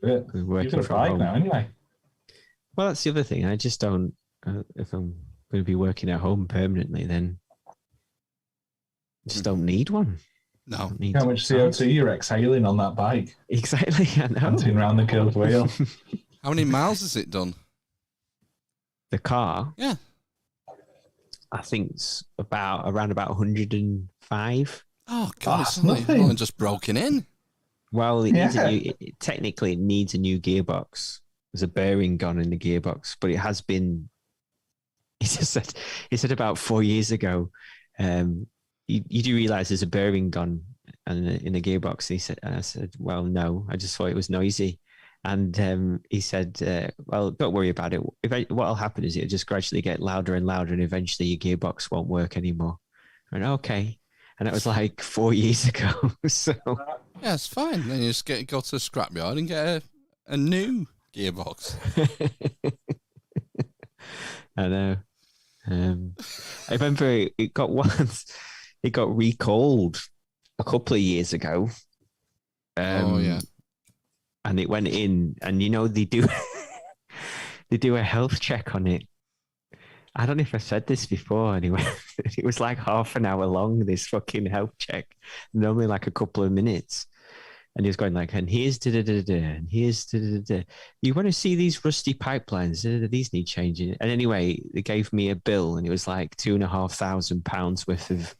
You've got a bike now, anyway. Well, that's the other thing. I just don't. If I'm going to be working at home permanently, then I just don't need one. No. How much CO2 you're exhaling on that bike? Exactly. I know. Hunting around the killed wheel. How many miles has it done? The car, Yeah. I think it's around about 105. Oh, God. That's It's nothing. only just broken in. Well, it needs Yeah. technically it needs a new gearbox. There's a bearing gone in the gearbox, but it has been. He said about 4 years ago. You do realize there's a bearing gone in the gearbox. And I said, well, no, I just thought it was noisy. And he said, well, don't worry about it. What'll happen is it'll just gradually get louder and louder, and eventually your gearbox won't work anymore. I went, okay. And that was like 4 years ago. So Yeah, it's fine. Then you just go to the scrapyard and get a new gearbox. I know. I remember it got recalled a couple of years ago. Oh, yeah. And it went in, and they do a health check on it. I don't know if I said this before. Anyway, it was like half an hour long, this fucking health check, normally like a couple of minutes. And he was going like, and here's da-da-da-da, and here's da-da-da-da. You want to see these rusty pipelines? These need changing. And anyway, they gave me a bill, and it was like £2,500 worth of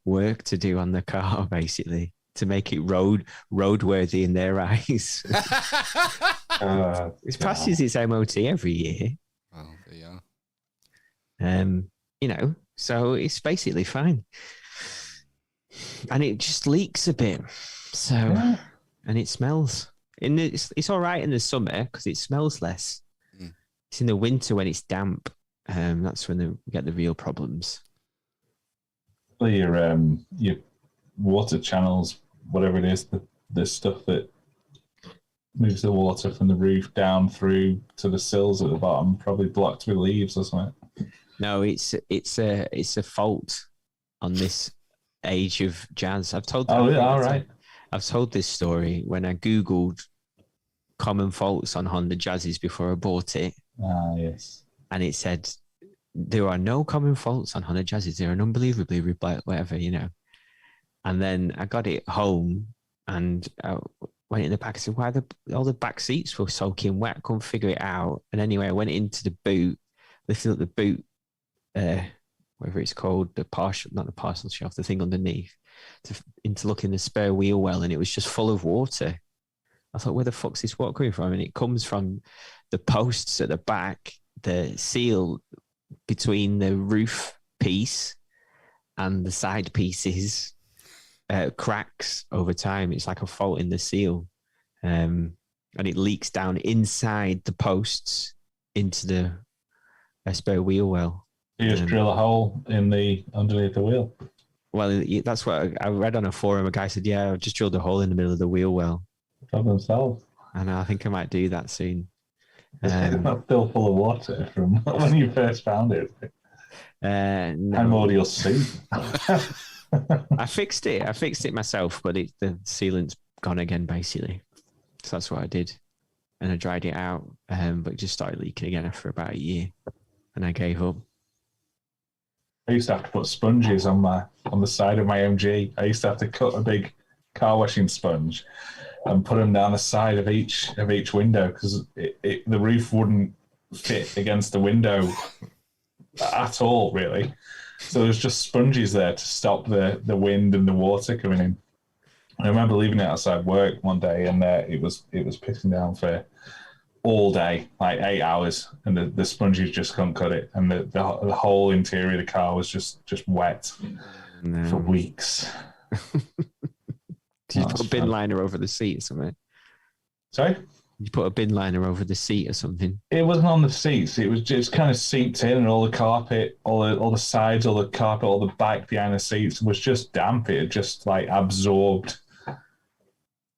work to do on the car, basically, to make it roadworthy in their eyes. It passes its MOT every year. Well, there you are. So it's basically fine. And it just leaks a bit. So, and it smells. It's all right in the summer because it smells less. Mm. It's in the winter when it's damp. That's when we get the real problems. Well, your water channels, whatever it is, the stuff that moves the water from the roof down through to the sills at the bottom, probably blocked with leaves or something. No, it's a fault on this age of jazz. I've told. Oh, yeah, all right. I've told this story when I Googled common faults on Honda Jazzes before I bought it. Ah, yes. And it said, there are no common faults on Honda Jazzes. They're an unbelievably whatever, And then I got it home and I went in the back and said, why all the back seats were soaking wet? I couldn't figure it out. And anyway, I went into the boot, lifted up the boot, whatever it's called, not the parcel shelf, the thing underneath, to look in the spare wheel well, and it was just full of water. I thought, where the fuck's this water coming from? And it comes from the posts at the back, the seal between the roof piece and the side pieces cracks over time. It's like a fault in the seal. And it leaks down inside the posts into the spare wheel well. You just drill a hole underneath the wheel. Well, that's what I read on a forum. A guy said, yeah, I just drilled a hole in the middle of the wheel well. Problem solved. And I think I might do that soon. It's not still full of water from when you first found it. No. Primordial soup. I fixed it myself, but the sealant's gone again, basically. So that's what I did. And I dried it out, but it just started leaking again after about a year. And I gave up. I used to have to put sponges on the side of my MG. I used to have to cut a big car washing sponge and put them down the side of each window because the roof wouldn't fit against the window at all, really. So there's just sponges there to stop the wind and the water coming in. I remember leaving it outside work one day, and it was pissing down for all day, like 8 hours, and the sponges just couldn't cut it, and the whole interior of the car was just wet for weeks. Did you put a bin liner over the seat or something? Sorry? You put a bin liner over the seat or something? It wasn't on the seats. It was just kind of seeped in, and all the carpet, all the sides, all the carpet, all the back behind the seats was just damp. It had just like absorbed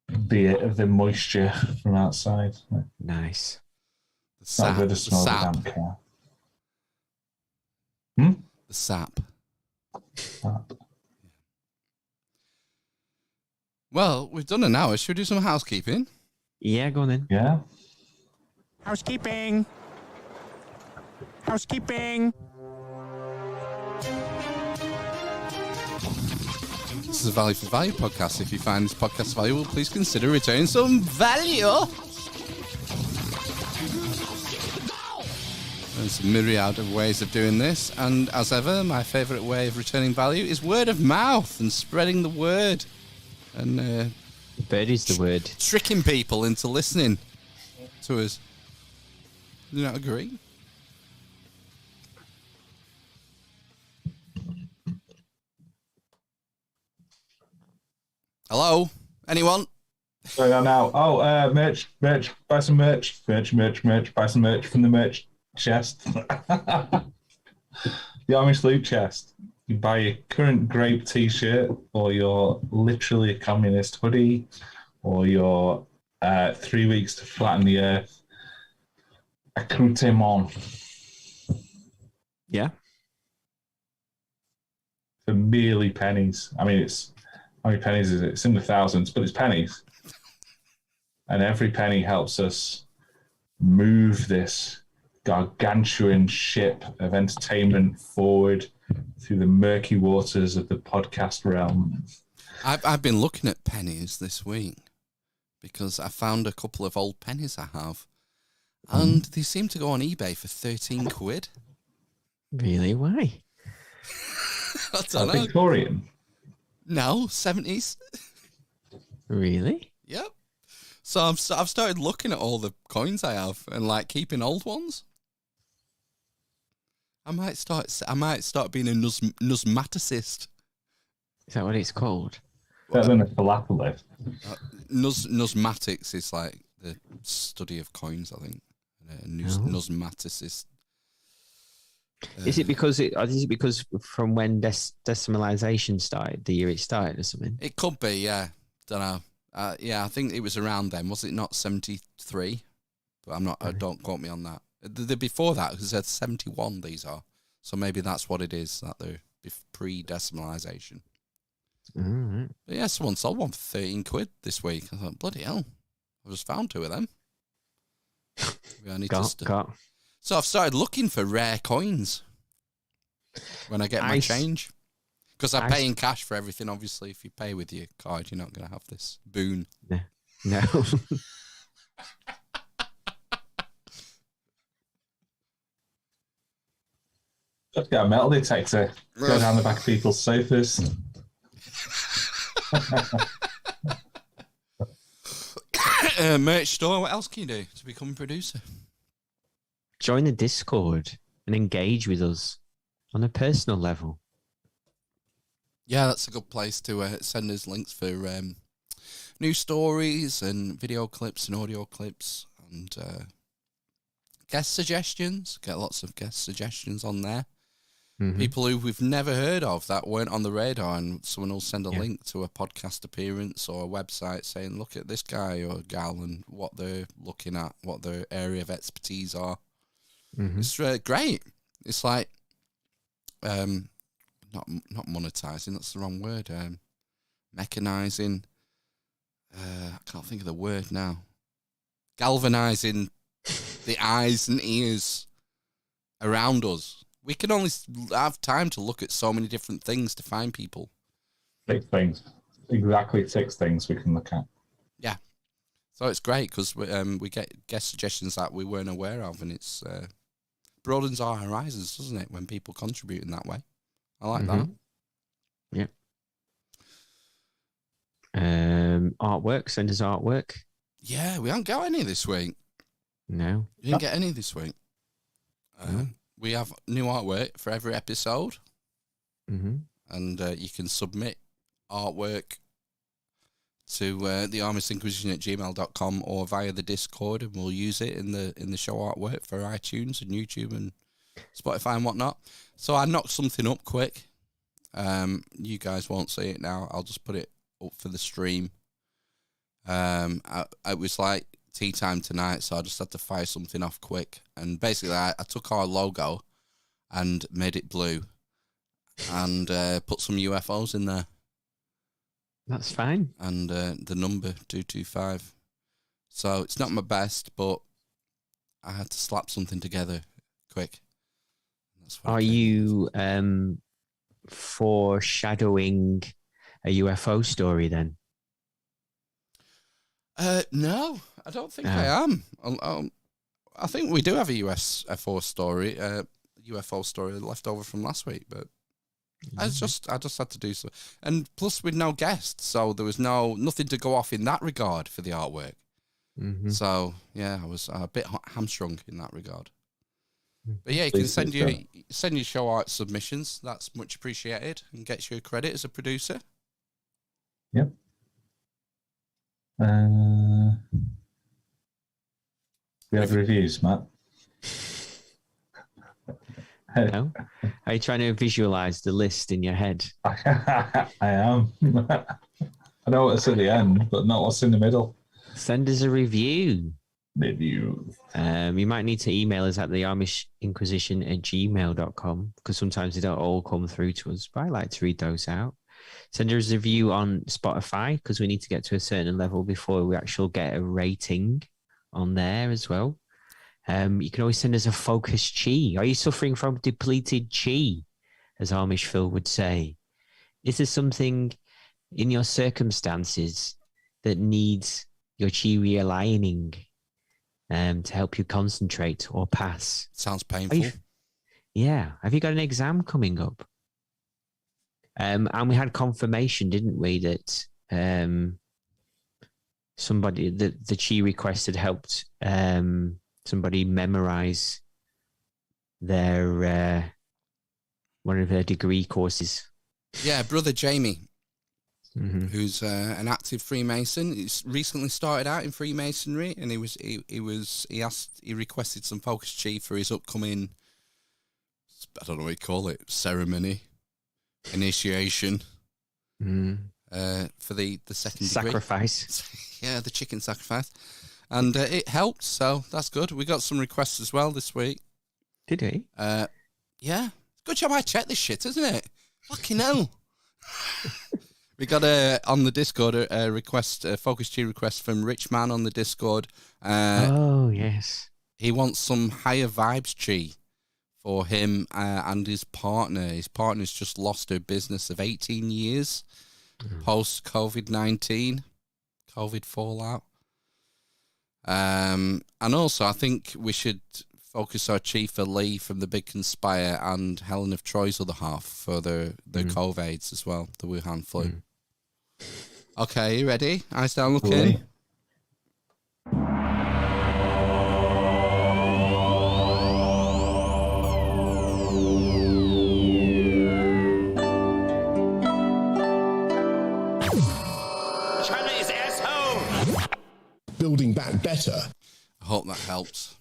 the moisture from outside. Nice. Not good to smell the damp car. The sap. Well, we've done an hour. Should we do some housekeeping? Yeah, go on then. Yeah. Housekeeping. This is a Value for Value podcast. If you find this podcast valuable, please consider returning some value. There's a myriad of ways of doing this, and as ever, my favourite way of returning value is word of mouth and spreading the word. And bird is the word. Tricking people into listening to us. Do you not agree? Hello? Anyone? Going on now. Oh, merch. Buy some merch. Merch. Buy some merch from the merch chest. The Amish Loot chest. You buy your current grape t-shirt, or your literally a communist hoodie, or your 3 weeks to flatten the earth accoutrement. Yeah. For merely pennies. I mean, how many pennies is it? It's in the thousands, but it's pennies. And every penny helps us move this gargantuan ship of entertainment forward through the murky waters of the podcast realm. I've been looking at pennies this week because I found a couple of old pennies I have, and they seem to go on eBay for 13 quid. Really? Why? I don't know. Victorian? No, 70s. Really? Yep. So I've started looking at all the coins I have and like keeping old ones. I might start being a numismaticist. Is that what it's called? Better than a philatelist. Numismatics is like the study of coins, I think. Numismaticist. Is it because from when decimalization started, the year it started or something? It could be, yeah. Don't know. Yeah, I think it was around then. Was it not 73? But I'm not. Don't quote me on that. The before that, because they're 71. These are. So maybe that's what it is. That they're pre-decimalization. Mm-hmm. But yeah, someone sold one for 13 quid this week. I thought, bloody hell! I just found two of them. Maybe I need to. So I've started looking for rare coins when I get my change. Because I pay in cash for everything, obviously. If you pay with your card, you're not going to have this boon. No. Just get a metal detector. Go down the back of people's sofas. Merch store. What else can you do to become a producer? Join the Discord and engage with us on a personal level. Yeah, that's a good place to send us links for news stories and video clips and audio clips and guest suggestions. Get lots of guest suggestions on there. Mm-hmm. People who we've never heard of that weren't on the radar, and someone will send a link to a podcast appearance or a website saying, look at this guy or gal and what they're looking at, what their area of expertise are. Mm-hmm. It's great. It's like not monetizing. That's the wrong word. Mechanizing. I can't think of the word now. Galvanizing the eyes and ears around us. We can only have time to look at so many different things to find people. 6 things. Exactly 6 things we can look at. Yeah. So it's great because we get guest suggestions that we weren't aware of, and it's broadens our horizons, doesn't it, when people contribute in that way? I like that. Yeah. Artwork, send us artwork. Yeah, we haven't got any this week. No. We didn't get any this week. No. We have new artwork for every episode. Mm-hmm. And you can submit artwork to the armisinquisition@gmail.com or via the Discord, and we'll use it in the show artwork for iTunes and YouTube and Spotify and whatnot. So I knocked something up quick. You guys won't see it now. I'll just put it up for the stream. It was like tea time tonight, so I just had to fire something off quick. And basically, I took our logo and made it blue and put some UFOs in there. That's fine. And the number 225. So it's not my best, but I had to slap something together quick. That's what Are you foreshadowing a UFO story then? No, I don't think I am. I think we do have a UFO story left over from last week, but I just had to do so. And plus, with no guests, so there was nothing to go off in that regard for the artwork. Mm-hmm. So yeah, I was a bit hamstrung in that regard. But yeah, you can send your show art submissions. That's much appreciated and gets you a credit as a producer. Yep. We have reviews, Matt. No? Are you trying to visualize the list in your head? I am. I know what's at the end, but not what's in the middle. Send us a review. Review. You might need to email us at theamishinquisition@gmail.com because sometimes they don't all come through to us, but I like to read those out. Send us a review on Spotify because we need to get to a certain level before we actually get a rating on there as well. You can always send us a focus chi. Are you suffering from depleted chi, as Amish Phil would say? Is there something in your circumstances that needs your chi realigning to help you concentrate or pass? Sounds painful. Yeah. Have you got an exam coming up? And we had confirmation, didn't we, that somebody, the chi request had helped somebody memorize their one of their degree courses. Yeah, brother Jamie, Mm-hmm. who's an active Freemason. He's recently started out in Freemasonry, and he requested some focus chi for his upcoming, I don't know what you call it, ceremony, initiation, for the second Sacrifice. degree. Yeah, the chicken sacrifice. And it helped, so that's good. We got some requests as well this week. Did he? Yeah. Good job I checked this shit, isn't it? Fucking hell. We got on the Discord a request, a focus chi request from Rich Man on the Discord. Oh, yes. He wants some higher vibes chi for him and his partner. His partner's just lost her business of 18 years post COVID-19, COVID fallout. And also, I think we should focus our chi for Lee from the Big Conspire and Helen of Troy's other half for the COVIDs as well, the Wuhan flu. Okay, you ready? Eyes down, look in. Chinese asshole! Building back better. I hope that helps.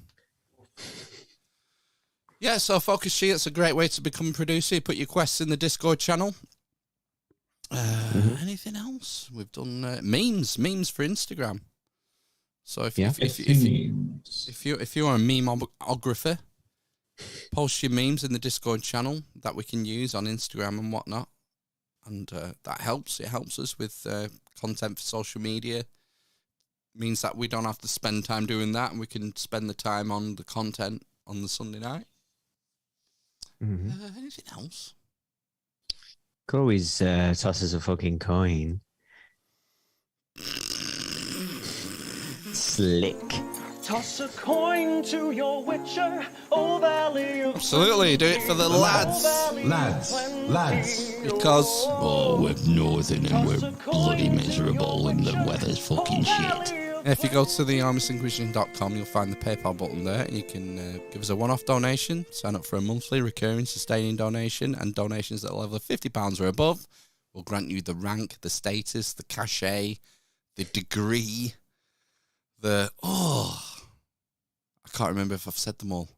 Yeah, so Focus Chi, it's a great way to become a producer. You put your quests in the Discord channel. Anything else? We've done memes for Instagram. So if you're a memeographer, Post your memes in the Discord channel that we can use on Instagram and whatnot. And that helps. It helps us with content for social media. Means that we don't have to spend time doing that, and we can spend the time on the content on the Sunday night. Anything else? Could always toss us a fucking coin. Slick. Toss a coin to your witcher, O Valley of Absolutely, do it for the lads. Lads. Because we're northern and we're bloody miserable and the weather's fucking shit. if you go to thearmisinquisition.com, you'll find the PayPal button there. You can give us a one-off donation, sign up for a monthly recurring sustaining donation, and donations at a level of £50 or above will grant you the rank, the status, the cachet, the degree, I can't remember if I've said them all,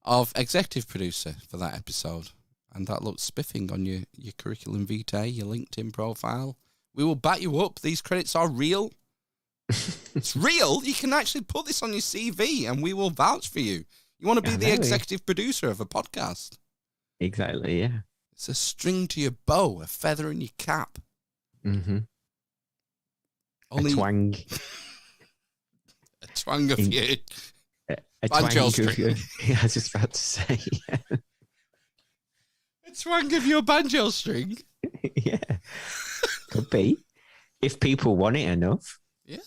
of executive producer for that episode. And that looks spiffing on your curriculum vitae, your LinkedIn profile. We will back you up. These credits are real. It's real. You can actually put this on your CV and we will vouch for you. You want to be the executive producer of a podcast. Exactly, yeah. It's a string to your bow, a feather in your cap. Mm-hmm. Only a twang. A twang of your a banjo twang string. I was just about to say. A twang of your banjo string. Yeah. Could be. If people want it enough. Yeah.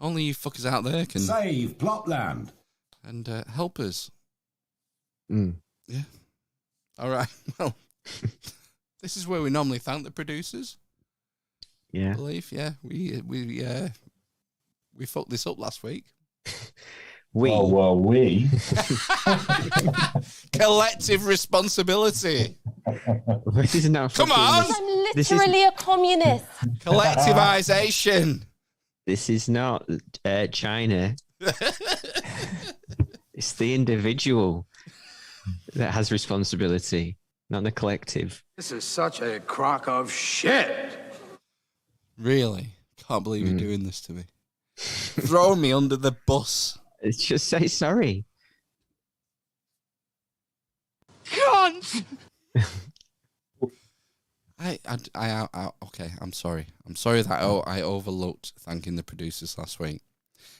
Only you fuckers out there can save Plopland and help us. Mm. Yeah. All right. Well, this is where we normally thank the producers. Yeah. I believe. Yeah. We fucked this up last week. We. Collective responsibility. This is now. Come on. I'm literally a communist. Collectivization. This is not China. It's the individual that has responsibility, not the collective. This is such a crock of shit. Really? Can't believe you're doing this to me. Throw me under the bus. Just say sorry. Cunt! Okay, I'm sorry. I'm sorry that I overlooked thanking the producers last week. It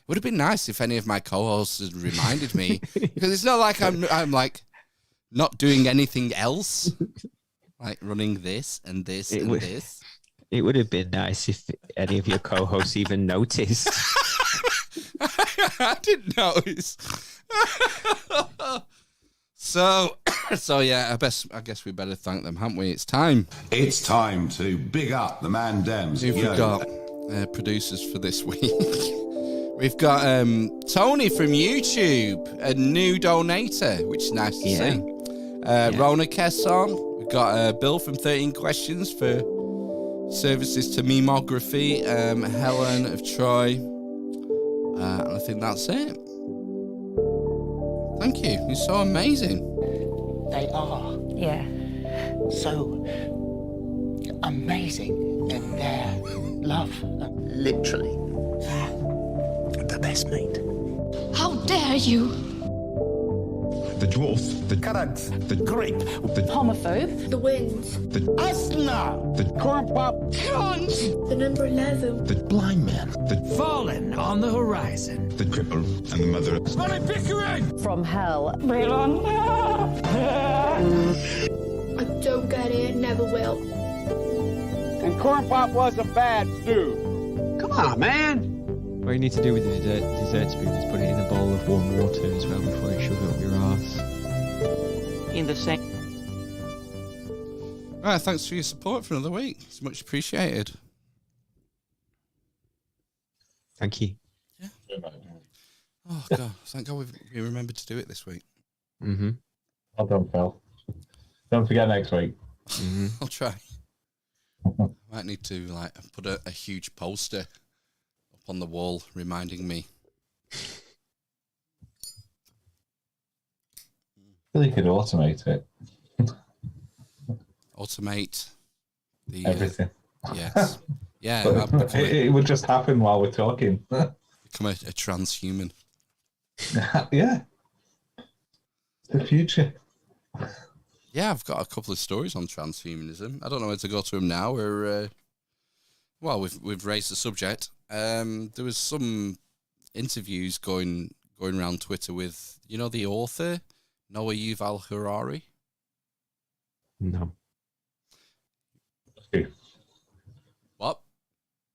would have been nice if any of my co-hosts had reminded me, because it's not like I'm like not doing anything else, like running this and this this. It would have been nice if any of your co-hosts even noticed. I didn't notice. So yeah, I guess we better thank them, haven't we? It's time. It's time to big up the man Dems. Who've we got producers for this week? We've got Tony from YouTube, a new donator, which is nice to see. Rhona Kesson. We've got Bill from 13 Questions for services to memeography. Helen of Troy. And I think that's it. Thank you. You're so amazing. They are. Yeah. So amazing in their love. Literally. The best mate. How dare you? The dwarf. The Current. The grape. The Homophobe. The wind. The Asna. The corn pop. Cunt. The number 11. The blind man. The fallen on the horizon. The cripple and the mother. Smelly Pickering. From hell. I don't get it. Never will. And corn pop was a bad dude. Come on, man. What you need to do with the dessert spoon is put it in a bowl of warm water as well before you shove it up your arse. In the same. Right, thanks for your support for another week. It's much appreciated. Thank you. Yeah. Oh God! Thank God we remembered to do it this week. Mm-hmm. Well done, Phil. Don't forget next week. Mm-hmm. I'll try. Might need to put a huge poster up on the wall reminding me. I feel you could automate it. Automate the everything. Yes. Yeah. It would just happen while we're talking. Become a transhuman. Yeah. The future. Yeah, I've got a couple of stories on transhumanism. I don't know where to go to them now. We've raised the subject. There was some interviews going around Twitter with, the author, Noah Yuval Harari. No. Okay. What?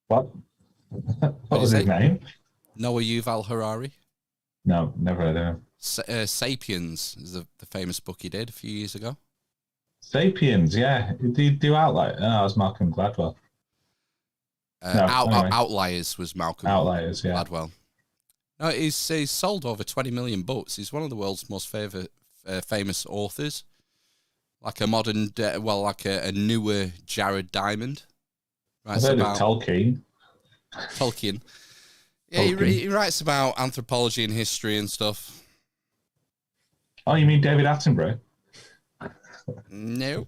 What was his name? Noah Yuval Harari. No, never heard of him. Sapiens is the famous book he did a few years ago. Sapiens, yeah. Did he do Outlier? No, it was Malcolm Gladwell. Anyway. Outliers was Malcolm Outliers, yeah. Gladwell. No, he's sold over 20 million books. He's one of the world's most famous authors. Like a modern, like a newer Jared Diamond. I've heard of Tolkien. Tolkien. Yeah, he writes about anthropology and history and stuff. Oh, you mean David Attenborough? No.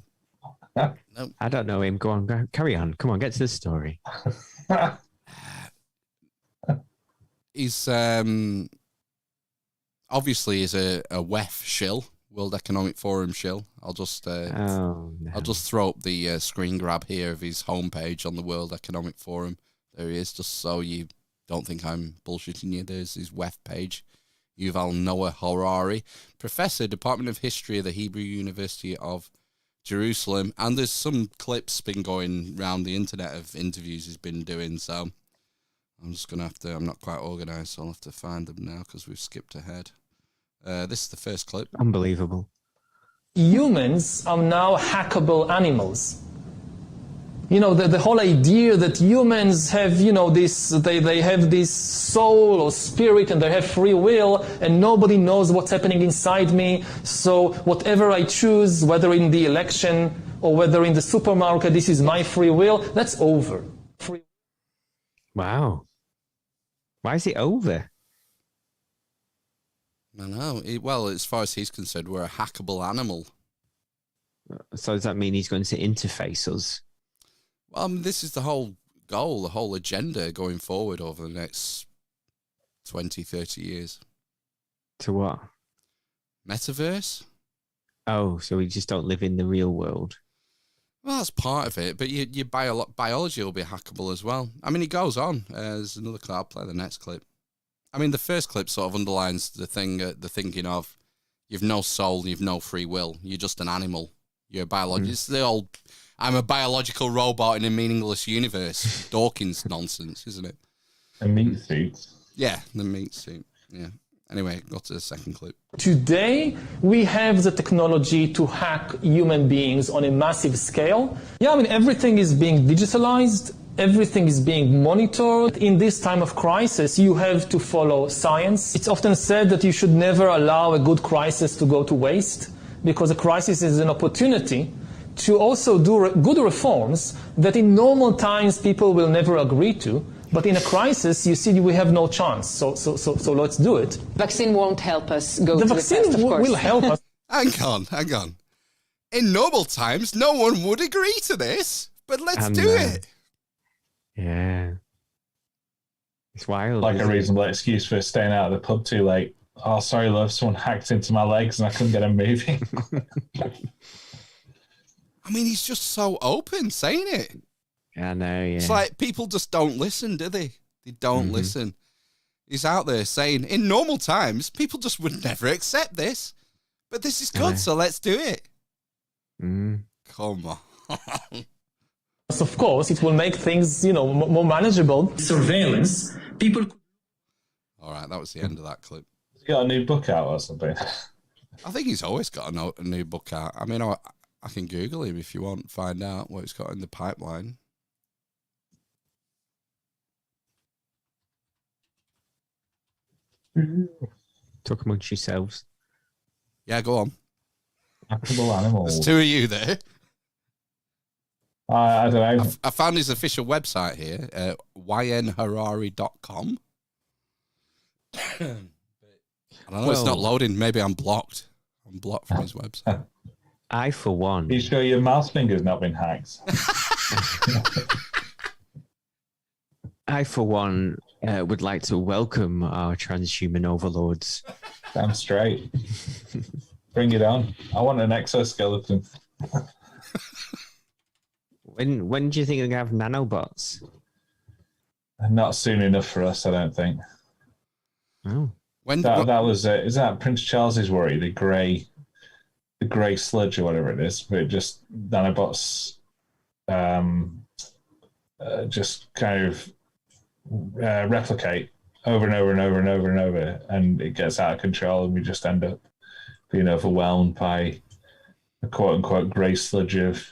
No. I don't know him. Go on, carry on. Come on, get to the story. He's obviously is a WEF shill, World Economic Forum shill. I'll just throw up the screen grab here of his homepage on the World Economic Forum. There he is, just so you don't think I'm bullshitting you. There's his WEF page. Yuval Noah Harari, Professor, Department of History of the Hebrew University of Jerusalem. And there's some clips been going around the internet of interviews he's been doing. So I'm just going to have to, I'm not quite organised, so I'll have to find them now because we've skipped ahead. This is the first clip. Unbelievable. Humans are now hackable animals. The whole idea that humans have, this, they have this soul or spirit and they have free will and nobody knows what's happening inside me. So whatever I choose, whether in the election or whether in the supermarket, this is my free will, that's over. Wow. Why is it over? I know. Well, as far as he's concerned, we're a hackable animal. So does that mean he's going to interface us? Well, this is the whole goal, the whole agenda going forward over the next 20, 30 years. To what? Metaverse? Oh, so we just don't live in the real world. Well, that's part of it, but your biology will be hackable as well. I mean, it goes on. There's another clip. I'll play the next clip. I mean, the first clip sort of underlines the thinking of you've no soul, you've no free will. You're just an animal. You're a biologist. It's the old, I'm a biological robot in a meaningless universe. Dawkins nonsense, isn't it? A meat suit. Yeah, the meat suit. Yeah. Anyway, go to the second clip. Today, we have the technology to hack human beings on a massive scale. Yeah, I mean, everything is being digitalized. Everything is being monitored. In this time of crisis, you have to follow science. It's often said that you should never allow a good crisis to go to waste, because a crisis is an opportunity to also do good reforms that in normal times people will never agree to. But in a crisis, you see, we have no chance. So let's do it. Vaccine won't help us go the to vaccine the test, of course. will help us. Hang on. In normal times, no one would agree to this, but let's do it. Yeah. It's wild. Like a reasonable excuse for staying out of the pub too late. Oh, sorry, love, someone hacked into my legs and I couldn't get them moving. I mean, he's just so open saying it. I know, yeah. It's like people just don't listen, do they? They don't listen. He's out there saying, in normal times, people just would never accept this. But this is good, so let's do it. Come on. Of course, it will make things, more manageable. Surveillance. People. All right, that was the end of that clip. He's got a new book out or something. I think he's always got a new book out. I mean, I can Google him if you want, find out what he's got in the pipeline. Talk amongst yourselves. Yeah, go on. Hackable animals. There's two of you there. I don't know. I found his official website here, ynharari.com. I don't know, it's not loading. Maybe I'm blocked. I'm blocked from his website. I, for one... Are you sure your mouse finger's not been hacked? I, for one, would like to welcome our transhuman overlords. Damn straight. Bring it on. I want an exoskeleton. When do you think they're going to have nanobots? Not soon enough for us, I don't think. Oh. That was is that Prince Charles's worry, the grey sludge or whatever it is, where it just nanobots just kind of replicate over and over and over and over and over, and it gets out of control, and we just end up being overwhelmed by a quote unquote grey sludge of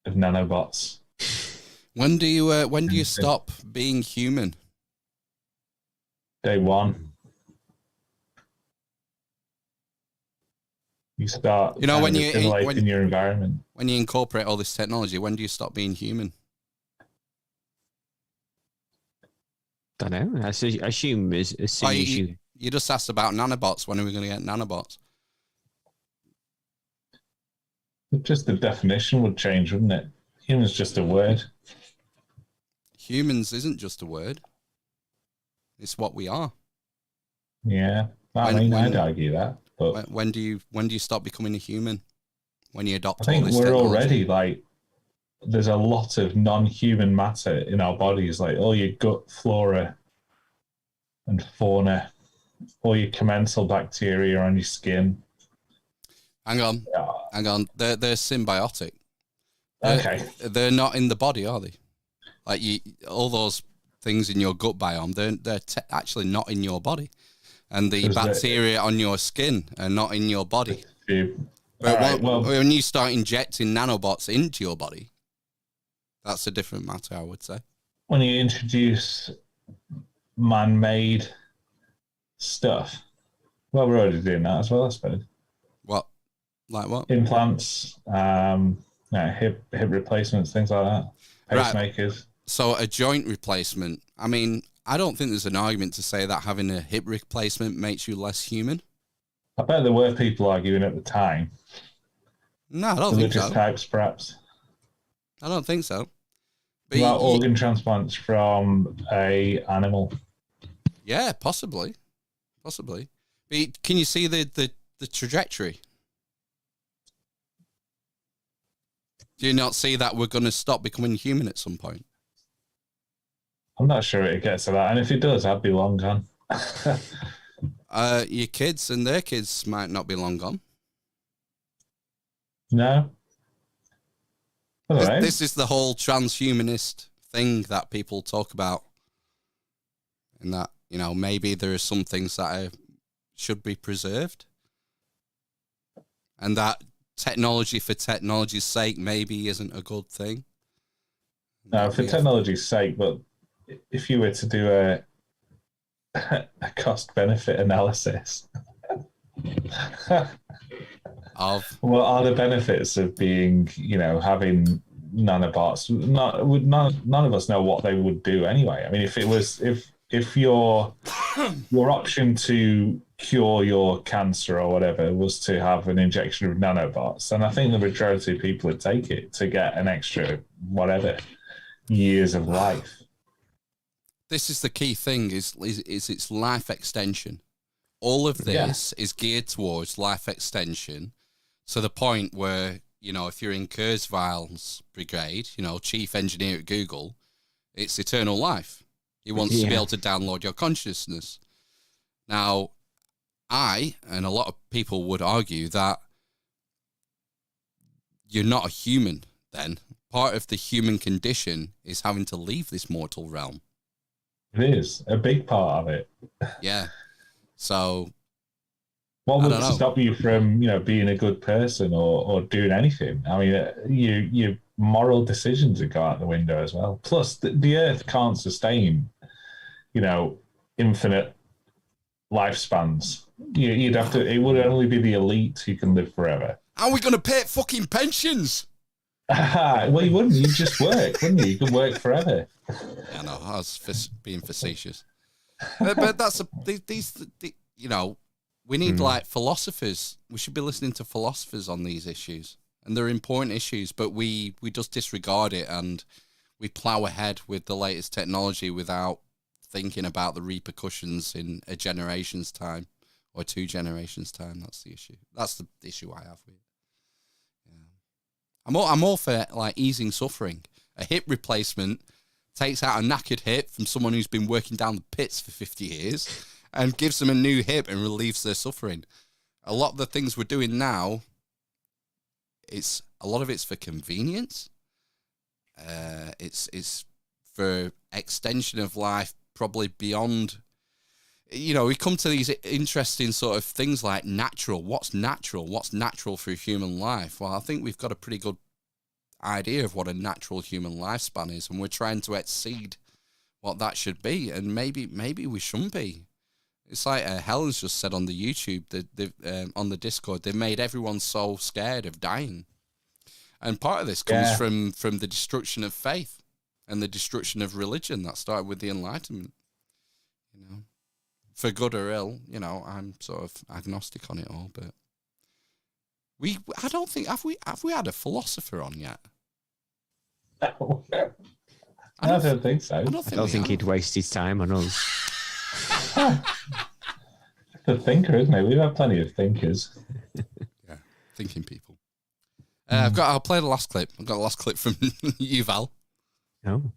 nanobots. When do you stop being human? Day one. You start, when you in your environment. When you incorporate all this technology, when do you stop being human? Don't know. I assume as soon as you. You just asked about nanobots. When are we going to get nanobots? Just the definition would change, wouldn't it? Human's just a word. Humans isn't just a word. It's what we are. Yeah, I'd argue that. But when do you stop becoming a human? When you adopt? I think all this we're technology? already there's a lot of non-human matter in our bodies, like all your gut flora and fauna, all your commensal bacteria on your skin. Hang on. They're symbiotic. Okay. They're not in the body, are they? Like all those things in your gut biome, they're actually not in your body, and the bacteria on your skin are not in your body. But when you start injecting nanobots into your body, that's a different matter, I would say. When you introduce man-made stuff, well, we're already doing that as well, I suppose. What? Like what? Implants, hip replacements, things like that. Pacemakers. Right. So a joint replacement. I mean, I don't think there's an argument to say that having a hip replacement makes you less human. I bet there were people arguing at the time. No, I don't think so. Religious types, perhaps. I don't think so. But about organ transplants from a animal. Yeah, possibly. But can you see the trajectory? Do you not see that we're going to stop becoming human at some point? I'm not sure it gets to that. And if it does, I'd be long gone. Your kids and their kids might not be long gone. No. This is the whole transhumanist thing that people talk about. And that, maybe there are some things that should be preserved. And that technology for technology's sake maybe isn't a good thing. No, for technology's sake, but if you were to do a cost-benefit analysis of what are the benefits of being, having nanobots? None of us know what they would do anyway. I mean, if your option to cure your cancer or whatever was to have an injection of nanobots, then I think the majority of people would take it to get an extra whatever years of life. This is the key thing: is its life extension. All of this is geared towards life extension, to the point where if you're in Kurzweil's brigade, chief engineer at Google, it's eternal life. He wants to be able to download your consciousness. Now, I and a lot of people would argue that you're not a human. Then part of the human condition is having to leave this mortal realm. It is a big part of it. Yeah. So, what would stop you from, being a good person or doing anything? I mean, your moral decisions would go out the window as well. Plus, the Earth can't sustain, infinite lifespans. You'd have to. It would only be the elite who can live forever. How are we going to pay fucking pensions? Well, you wouldn't. You'd just work, wouldn't you? You could work forever. Yeah, no, I was being facetious. But that's we need like philosophers. We should be listening to philosophers on these issues, and they're important issues. But we just disregard it, and we plow ahead with the latest technology without thinking about the repercussions in a generation's time or 2 generations' time. That's the issue. That's the issue I have with it. Yeah. I'm all for like easing suffering. A hip replacement takes out a knackered hip from someone who's been working down the pits for 50 years and gives them a new hip and relieves their suffering. A lot of the things we're doing now, a lot of it's for convenience. It's for extension of life, probably beyond. We come to these interesting sort of things like natural. What's natural? What's natural for human life? Well, I think we've got a pretty good idea of what a natural human lifespan is, and we're trying to exceed what that should be, and maybe we shouldn't be. It's like Helen's just said on the YouTube, on the Discord, they've made everyone so scared of dying, and part of this comes from the destruction of faith and the destruction of religion that started with the Enlightenment. For good or ill, I'm sort of agnostic on it all, but I don't think have we had a philosopher on yet? No. I don't think so. I don't think he'd waste his time on us. The thinker, isn't it? We've had plenty of thinkers. Yeah, thinking people. I'll play the last clip. I've got the last clip from Yuval. Oh.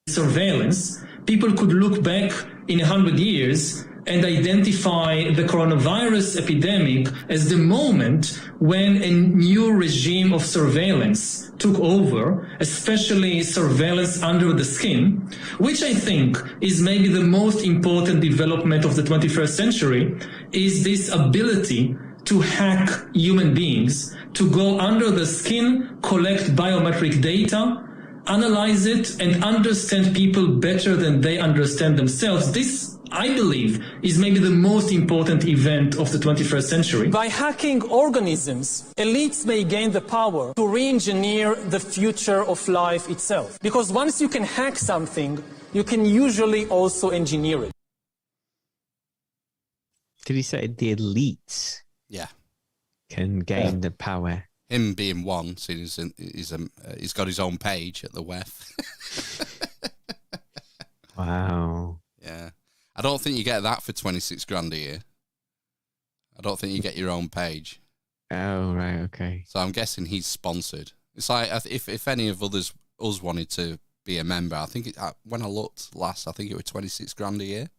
Surveillance, people could look back in 100 years and identify the coronavirus epidemic as the moment when a new regime of surveillance took over, especially surveillance under the skin, which I think is maybe the most important development of the 21st century, is this ability to hack human beings, to go under the skin, collect biometric data, analyze it, and understand people better than they understand themselves. This, I believe, is maybe the most important event of the 21st century. By hacking organisms, elites may gain the power to re-engineer the future of life itself. Because once you can hack something, you can usually also engineer it. Did he say the elites? Yeah. Can gain the power. Him being one, seeing he's got his own page at the WEF. Wow. Yeah. I don't think you get that for 26 grand a year. I don't think you get your own page. Oh, right, okay. So I'm guessing he's sponsored. It's like, if any of us wanted to be a member, I think when I looked last, I think it was 26 grand a year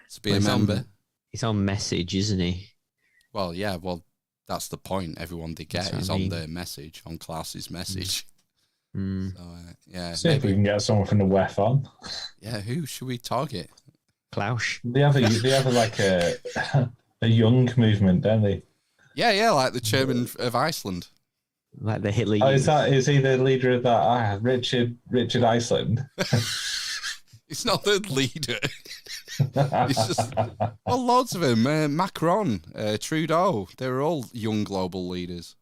to be a member. He's on message, isn't he? Well, yeah, that's the point. Everyone they get is on their message, on Klaus's message. Mm. So, yeah. See if we can get someone from the WEF on. Yeah, who should we target? Klaus. They have like a young movement, don't they? Yeah, like the chairman of Iceland. Like the Hitler. Oh, is he the leader of that? Richard Iceland. He's not the leader. It's just loads of them. Macron, Trudeau. They're all young global leaders.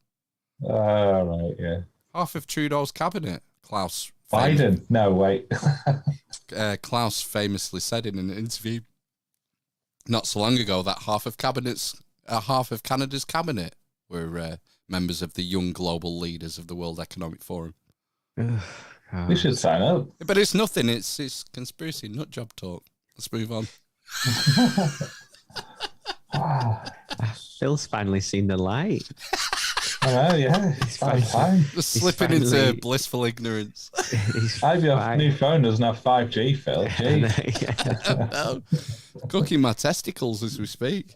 Right, yeah. Half of Trudeau's cabinet. Klaus. Biden. No, wait. Klaus famously said in an interview not so long ago that half of Canada's cabinet were members of the young global leaders of the World Economic Forum. We should sign up. But it's nothing. It's conspiracy nut job talk. Let's move on. Phil's finally seen the light. I know, yeah. It's fine. Just slipping into blissful ignorance. Your new phone doesn't have 5G, Phil. No. Cooking my testicles as we speak.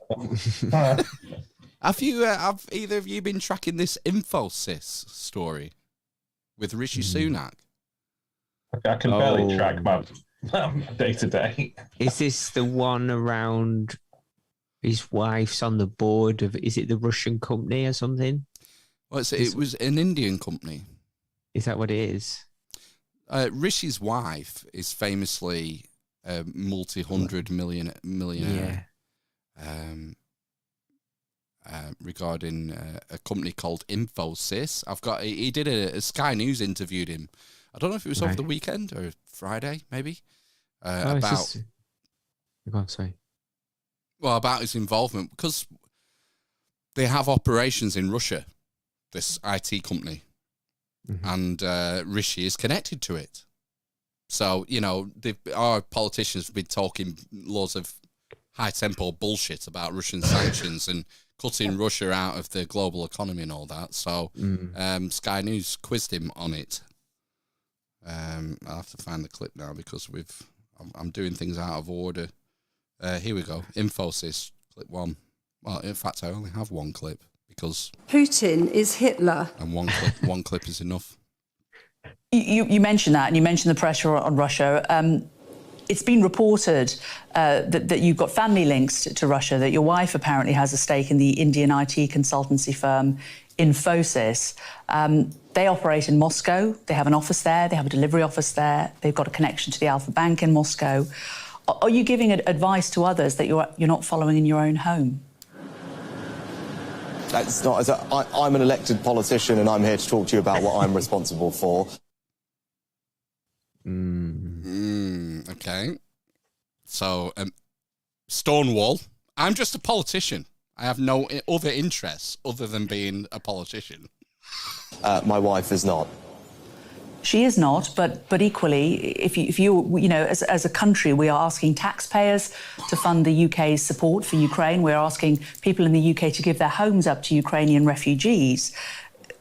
Have either of you been tracking this Infosys story with Rishi Sunak? I can barely track my day to day. Is this the one around his wife's on the board of, is it the Russian company or something? Well, it was an Indian company. Is that what it is? Rishi's wife is famously a multi-hundred millionaire. Yeah. Regarding a company called Infosys. He did a Sky News interviewed him. I don't know if it was over the weekend or Friday, maybe. About his involvement, because they have operations in Russia, this IT company, and Rishi is connected to it. So, our politicians have been talking loads of high tempo bullshit about Russian sanctions and cutting Russia out of the global economy and all that. So Sky News quizzed him on it. I'll have to find the clip now because I'm doing things out of order. Here we go. Infosys, clip 1. Well, in fact, I only have one clip because Putin is Hitler. And one clip is enough. You mentioned that, and you mentioned the pressure on Russia. It's been reported that you've got family links to Russia, that your wife apparently has a stake in the Indian IT consultancy firm Infosys. They operate in Moscow. They have an office there. They have a delivery office there. They've got a connection to the Alpha Bank in Moscow. Are you giving advice to others that you're not following in your own home? That's not. I'm an elected politician, and I'm here to talk to you about what I'm responsible for. Okay. So, Stonewall. I'm just a politician. I have no other interests other than being a politician. My wife is not. She is not, but equally, if you as a country, we are asking taxpayers to fund the UK's support for Ukraine. We're asking people in the UK to give their homes up to Ukrainian refugees,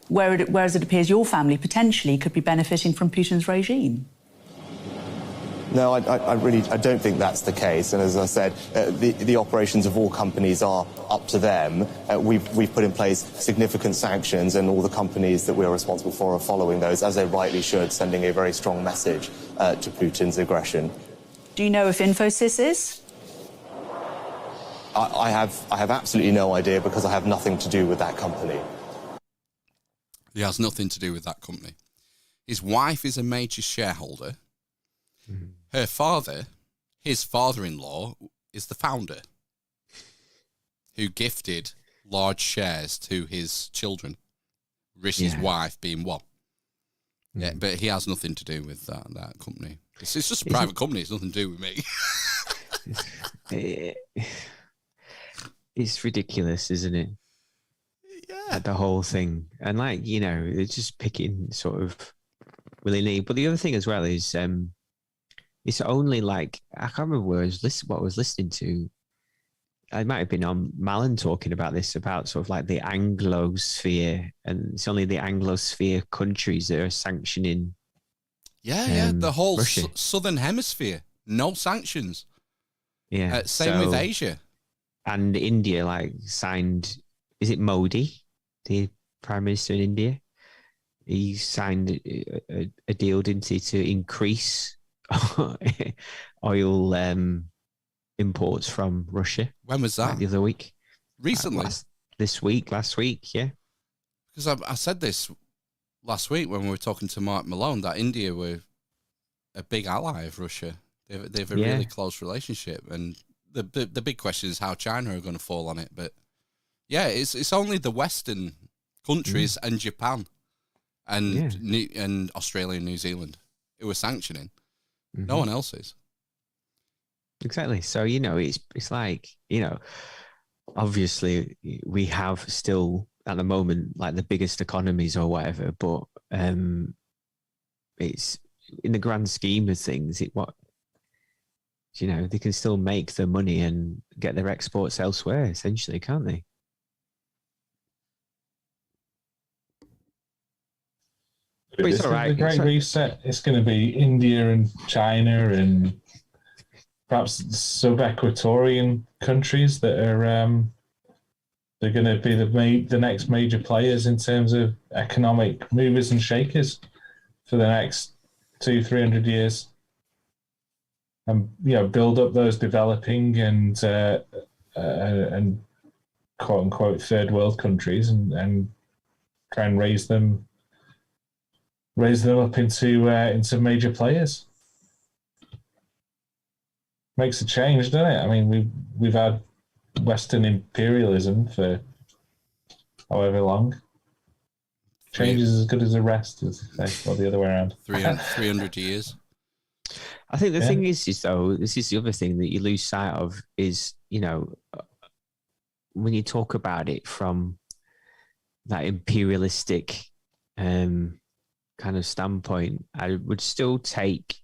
whereas it appears your family potentially could be benefiting from Putin's regime. No, I don't think that's the case. And as I said, the operations of all companies are up to them. We've put in place significant sanctions, and all the companies that we're responsible for are following those, as they rightly should, sending a very strong message to Putin's aggression. Do you know if Infosys is? I have absolutely no idea because I have nothing to do with that company. He has nothing to do with that company. His wife is a major shareholder. Her father, his father-in-law, is the founder who gifted large shares to his children, Rishi's wife being one. Yeah, but he has nothing to do with that company. It's just a private company. It's nothing to do with me. It's ridiculous, isn't it? Yeah. The whole thing. And they're just picking sort of willy-nilly. But the other thing as well is... it's only I can't remember what I was listening to. I might have been on Malin talking about this, about sort of the Anglosphere, and it's only the Anglosphere countries that are sanctioning. The whole southern hemisphere, no sanctions. Yeah, same with Asia. And India, signed. Is it Modi, the Prime Minister in India? He signed a deal, didn't he, to increase oil imports from Russia. When was that? The other week. Recently? Last week, yeah. Because I said this last week when we were talking to Mark Malone, that India were a big ally of Russia. They have a really close relationship. And the big question is how China are going to fall on it. But yeah, it's only the Western countries and Japan and Australia and New Zealand who are sanctioning. No one else is. Exactly. So, it's obviously we have still at the moment, the biggest economies or whatever, but it's in the grand scheme of things, they can still make their money and get their exports elsewhere, essentially, can't they? But it's all right. The Great Reset, it's going to be India and China and perhaps sub-Equatorian countries that are they're going to be the next major players in terms of economic movers and shakers for the next 200-300 years, and build up those developing and quote unquote third world countries and try and raise them up into major players. Makes a change, doesn't it? I mean, we've had Western imperialism for however long. Change is as good as a rest, or the other way around. 300 years. I think the thing is though, this is the other thing that you lose sight of is, when you talk about it from that imperialistic kind of standpoint, I would still take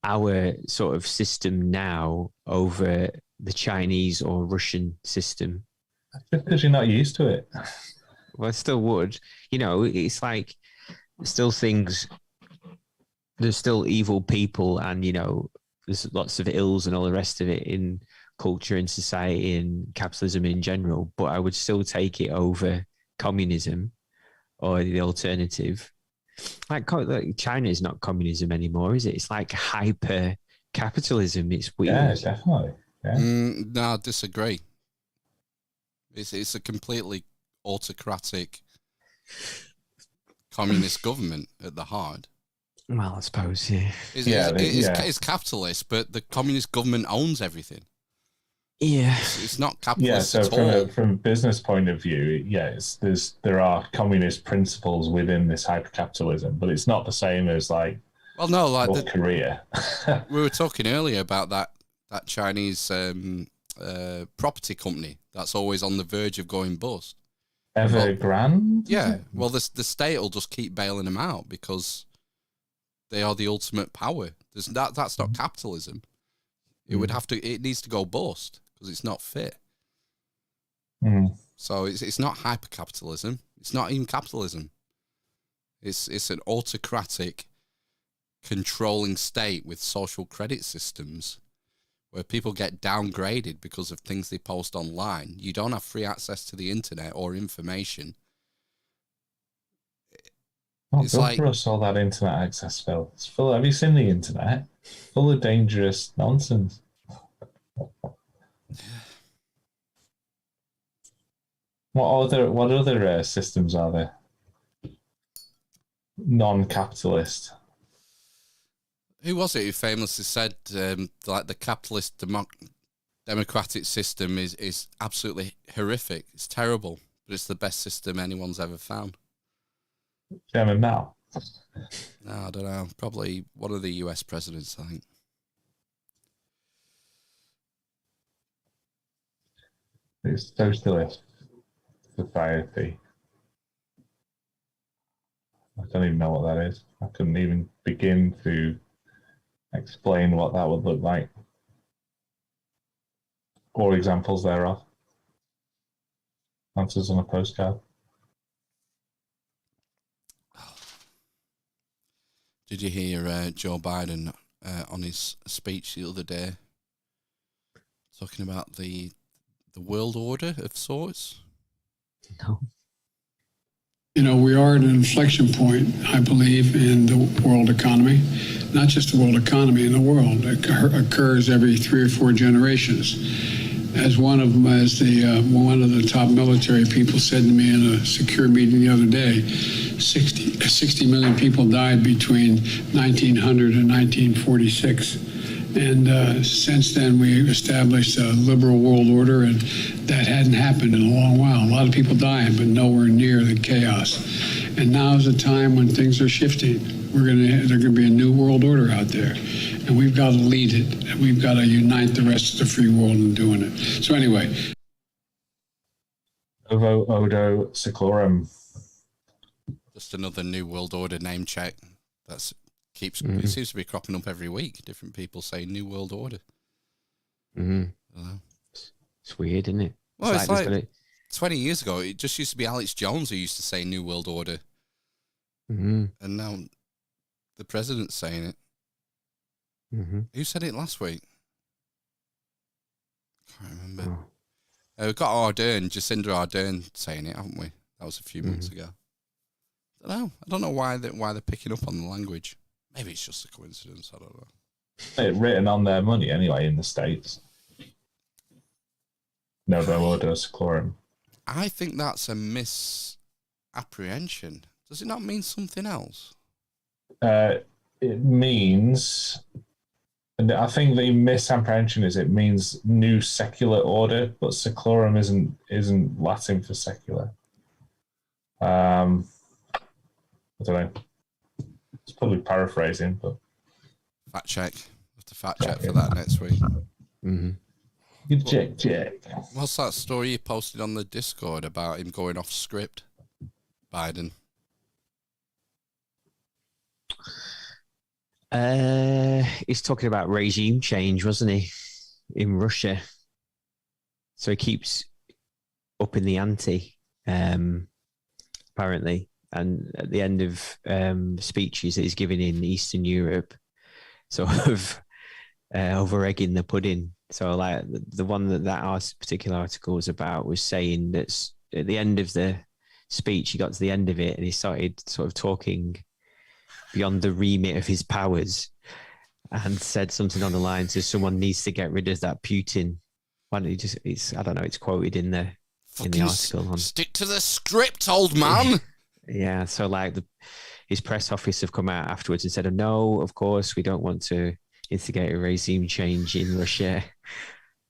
our sort of system now over the Chinese or Russian system. Just because you're not used to it. Well, I still would. You know, it's like still things. There's still evil people, and you know, there's lots of ills and all the rest of it in culture and society and capitalism in general. But I would still take it over communism or the alternative. Like China is not communism anymore, is it? It's like hyper capitalism. It's weird. Yeah, definitely. Yeah. No, I disagree. It's a completely autocratic communist government at the heart. Well, I suppose, yeah. It's capitalist, but the communist government owns everything. Yeah. It's not capitalist Yeah, at so all. from a business point of view, there are communist principles within this hyper-capitalism, but it's not the same as like North Korea. We were talking earlier about that Chinese property company that's always on the verge of going bust. Evergrande? Yeah, well, the state will just keep bailing them out because they are the ultimate power. That's not capitalism. It needs to go bust because it's not fit. So it's not hyper capitalism. It's not even capitalism. It's an autocratic, controlling state with social credit systems where people get downgraded because of things they post online. You don't have free access to the internet or information. It's like for us all that internet access, Phil. It's full. Have you seen the internet? Full of dangerous nonsense. What other systems are there? Non-capitalist. Who was it who famously said like the capitalist democratic system is absolutely horrific? It's terrible, but it's the best system anyone's ever found. Chairman Mao? No, I don't know. Probably one of the US presidents, I think. It's socialist society. I don't even know what that is. I couldn't even begin to explain what that would look like or examples thereof. Answers on a postcard. Did you hear Joe Biden on his speech the other day talking about the world order of sorts? No. You know, we are at an inflection point, I believe, in the world economy. Not just the world economy, in the world. It occurs every 3 or 4 generations. As one of the top military people said to me in a secure meeting the other day, 60 million people died between 1900 and 1946. And since then, we established a liberal world order, and that hadn't happened in a long while. A lot of people dying, but nowhere near the chaos. And now is a time when things are shifting. There's going to be a new world order out there, and we've got to lead it. And we've got to unite the rest of the free world in doing it. So anyway. Ovo Odo Seclorum. Just another new world order name check. It seems to be cropping up every week. Different people say New World Order. It's weird, isn't it? Well, it's like 20 years ago, it just used to be Alex Jones who used to say New World Order. And now the president's saying it. Who said it last week? Can't remember. We've got Jacinda Ardern saying it, haven't we? That was a few months ago. I don't know why they're picking up on the language. Maybe it's just a coincidence. I don't know. It's written on their money anyway in the States. Novo Ordo Seclorum. I think that's a misapprehension. Does it not mean something else? It means, and I think the misapprehension is it means new secular order, but seclorum isn't Latin for secular. I don't know. It's probably paraphrasing, but fact check. We'll have to fact check for that next week. Good check. What's that story you posted on the Discord about him going off script, Biden? He's talking about regime change, wasn't he, in Russia? So he keeps upping the ante, apparently. And at the end of speeches that he's giving in Eastern Europe, sort of over-egging the pudding. So like the one that particular article was about was saying that at the end of the speech, he got to the end of it and he started sort of talking beyond the remit of his powers and said something on the lines of someone needs to get rid of that Putin. Why don't you just, I don't know, it's quoted in the article. Stick to the script, old man. Yeah, so like his press office have come out afterwards and said, no, of course, we don't want to instigate a regime change in Russia.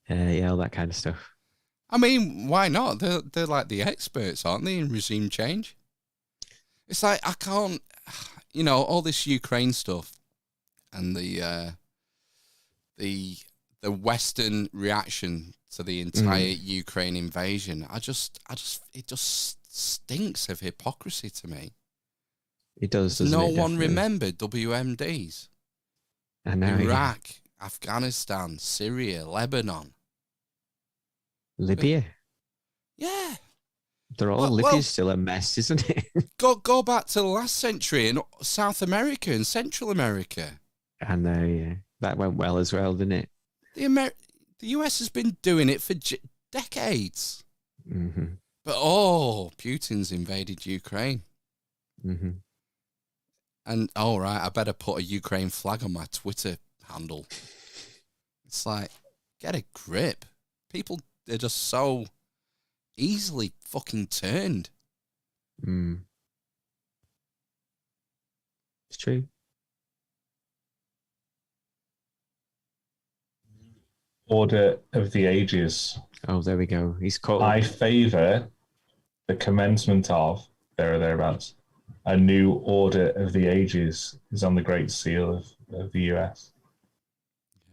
Yeah, all that kind of stuff. I mean, why not? They're like the experts, aren't they, in regime change? It's like, I can't, all this Ukraine stuff and the Western reaction to the entire Ukraine invasion. It just stinks of hypocrisy to me. It does, doesn't no it? one Definitely. remembered WMDs. I know. Iraq, Afghanistan, Syria, Lebanon. Libya? Yeah. They're all Libya's still a mess, isn't it? Go back to the last century in South America and Central America. I know, yeah. That went well as well, didn't it? The US has been doing it for decades. Mm-hmm. But, Putin's invaded Ukraine. Mm-hmm. And, right, I better put a Ukraine flag on my Twitter handle. It's like, get a grip. People, they're just so easily fucking turned. It's true. Order of the Ages. Oh, there we go. He's called. I favour the commencement of, there or thereabouts, a new Order of the Ages is on the Great Seal of the US.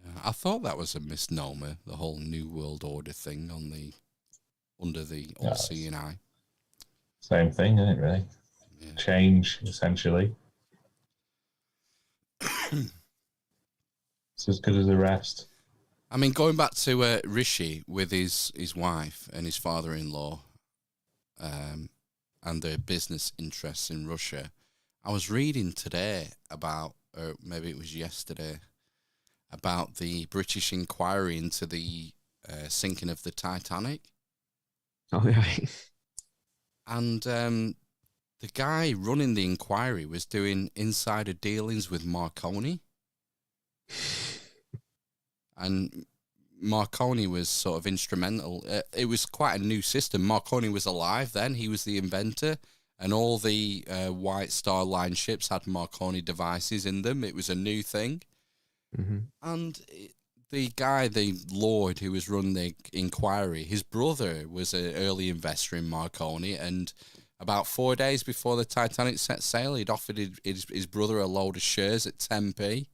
Yeah, I thought that was a misnomer, the whole New World Order thing under the OCNI. Same thing, isn't it, really? Yeah. Change, essentially. It's as good as the rest. I mean, going back to Rishi with his wife and his father-in-law and their business interests in Russia, I was reading today about, or maybe it was yesterday, about the British inquiry into the sinking of the Titanic. Oh, yeah. And the guy running the inquiry was doing insider dealings with Marconi. And Marconi was sort of instrumental. It was quite a new system. Marconi was alive then. He was the inventor. And all the White Star Line ships had Marconi devices in them. It was a new thing. Mm-hmm. And the guy, the Lord who was running the inquiry, his brother was an early investor in Marconi. And about 4 days before the Titanic set sail, he'd offered his brother a load of shares at 10p.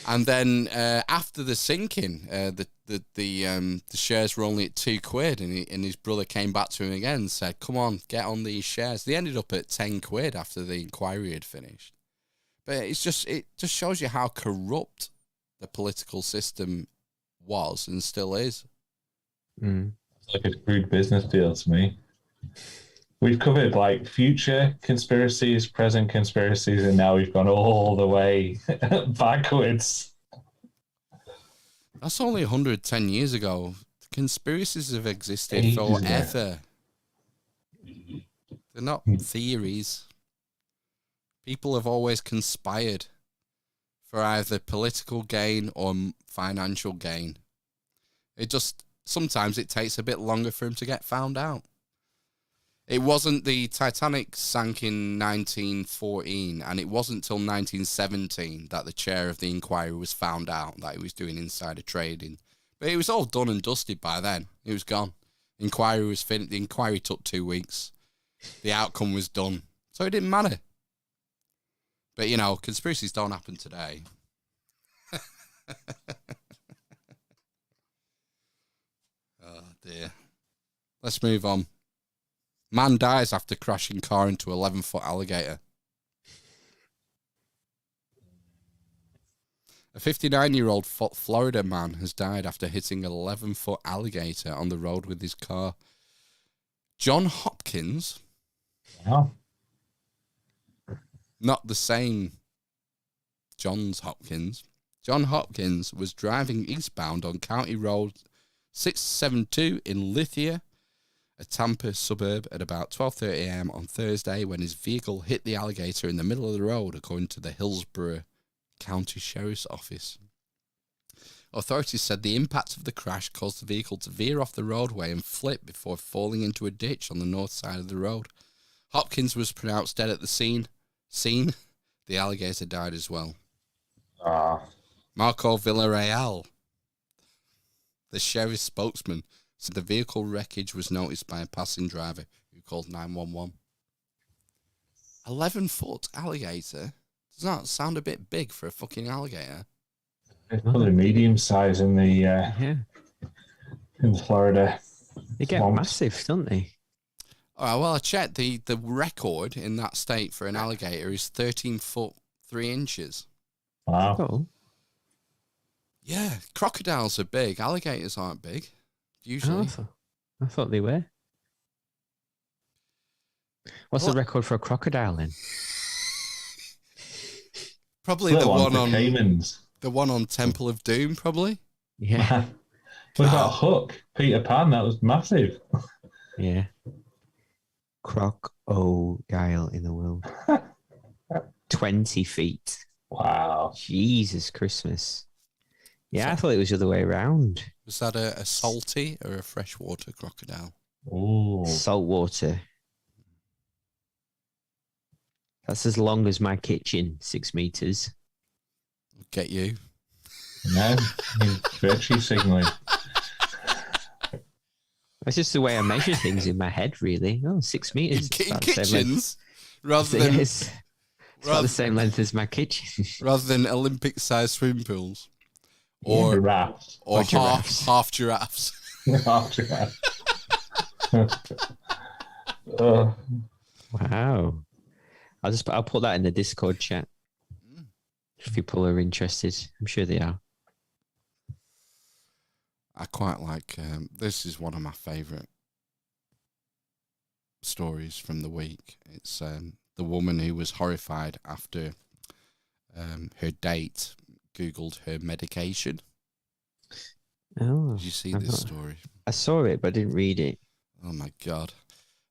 And then after the sinking, the shares were only at £2, and his brother came back to him again and said, "Come on, get on these shares." They ended up at £10 after the inquiry had finished. But it just shows you how corrupt the political system was and still is. It's like a crude business deal to me. We've covered like future conspiracies, present conspiracies, and now we've gone all the way backwards. That's only 110 years ago. Conspiracies have existed forever. They're not theories. People have always conspired for either political gain or financial gain. Sometimes it takes a bit longer for him to get found out. It wasn't, the Titanic sank in 1914, and it wasn't till 1917 that the chair of the inquiry was found out that he was doing insider trading. But it was all done and dusted by then. It was gone. The inquiry was finished. The inquiry took 2 weeks. The outcome was done. So it didn't matter. But, conspiracies don't happen today. Oh, dear. Let's move on. Man dies after crashing car into 11-foot alligator. A 59-year-old Florida man has died after hitting an 11-foot alligator on the road with his car. John Hopkins. Wow. Not the same Johns Hopkins. John Hopkins was driving eastbound on County Road 672 in Lithia, a Tampa suburb, at about 12:30 a.m. on Thursday when his vehicle hit the alligator in the middle of the road, according to the Hillsborough County Sheriff's Office. Authorities said the impact of the crash caused the vehicle to veer off the roadway and flip before falling into a ditch on the north side of the road. Hopkins was pronounced dead at the scene. The alligator died as well. Marco Villarreal, the sheriff's spokesman, said the vehicle wreckage was noticed by a passing driver who called 911. 11-foot alligator? Does that sound a bit big for a fucking alligator? It's probably medium size in the in Florida. They get massive, don't they? All right, well, I checked. The record in that state for an alligator is 13 foot 3 inches. Wow. Cool. Yeah, crocodiles are big. Alligators aren't big, usually. Oh, I thought they were. What's the record for a crocodile then? Probably the one on Caymans. The one on Temple of Doom, probably. Yeah. What about Hook? Peter Pan, that was massive. Yeah. Crocodile in the world. 20 feet. Wow. Jesus Christmas. Yeah, I thought it was the other way around. Was that a salty or a freshwater crocodile? Ooh. Saltwater. That's as long as my kitchen, 6 meters. Get you. No, virtue signaling. That's just the way I measure things in my head, really. Oh, 6 meters. In kitchens? Rather than... It's about the same length as my kitchen. Rather than Olympic-sized swimming pools. Or giraffes. Or half giraffes. Half giraffes. Wow. I'll put that in the Discord chat. If people are interested, I'm sure they are. I quite like, this is one of my favourite stories from the week. It's the woman who was horrified after her date Googled her medication. Oh, did you see this story? I saw it, but I didn't read it. Oh my God.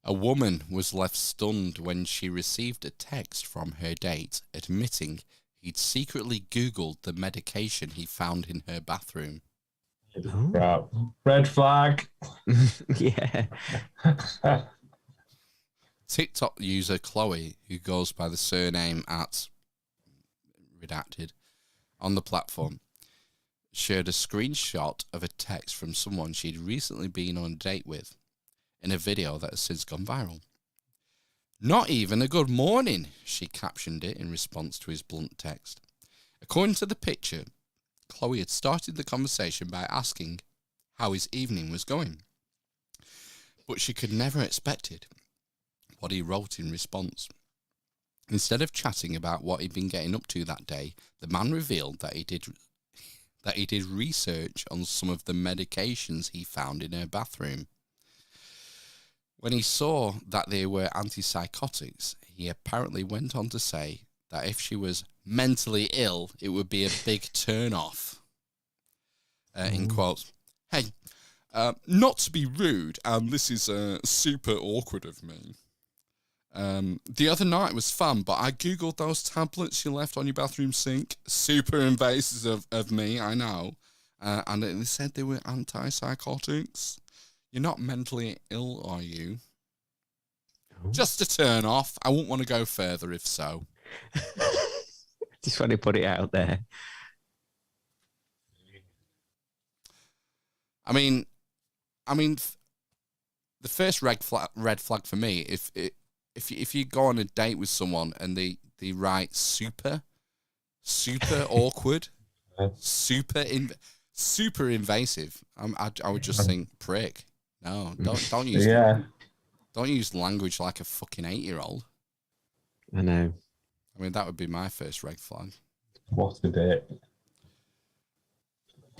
A woman was left stunned when she received a text from her date admitting he'd secretly Googled the medication he found in her bathroom. Crap. Red flag. Yeah. TikTok user Chloe, who goes by the surname at redacted on the platform, shared a screenshot of a text from someone she'd recently been on a date with in a video that has since gone viral. "Not even a good morning," she captioned it in response to his blunt text. According to the picture, Chloe had started the conversation by asking how his evening was going, but she could never expected what he wrote in response. Instead of chatting about what he'd been getting up to that day, the man revealed that he did research on some of the medications he found in her bathroom. When he saw that they were antipsychotics, he apparently went on to say that if she was mentally ill, it would be a big turn-off. In quotes, "Hey, not to be rude, and this is super awkward of me. The other night was fun, but I Googled those tablets you left on your bathroom sink. Super invasive of me, I know. And they said they were antipsychotics. You're not mentally ill, are you? Just a turn off. I wouldn't want to go further if so." Just want to put it out there. I mean, the first red flag for me, if you go on a date with someone and they write super awkward, super invasive, I would just think prick. No, don't use don't use language like a fucking 8-year-old. I know. I mean, that would be my first red flag. What a date.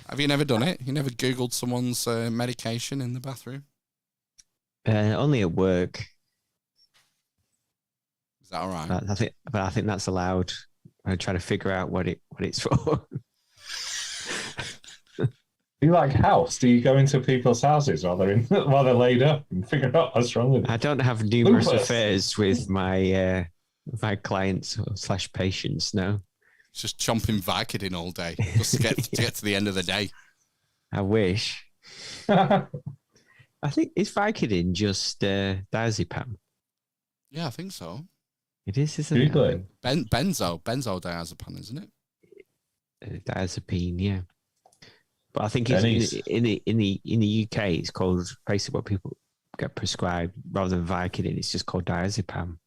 Have you never done it? You never Googled someone's medication in the bathroom? Only at work. Is that all right? But I think that's allowed. I try to figure out what it's for. Do you like house? Do you go into people's houses while they're laid up and figure out what's wrong with them? I don't have numerous affairs with my my clients / patients. No, It's just chomping Vicodin all day just to get to the end of the day. I wish. I think is Vicodin just diazepam? Yeah, I think so. It is, isn't it? Benzodiazepam, isn't it? Diazepine, yeah. But I think it's in the UK, it's called basically what people get prescribed rather than Vicodin. It's just called diazepam,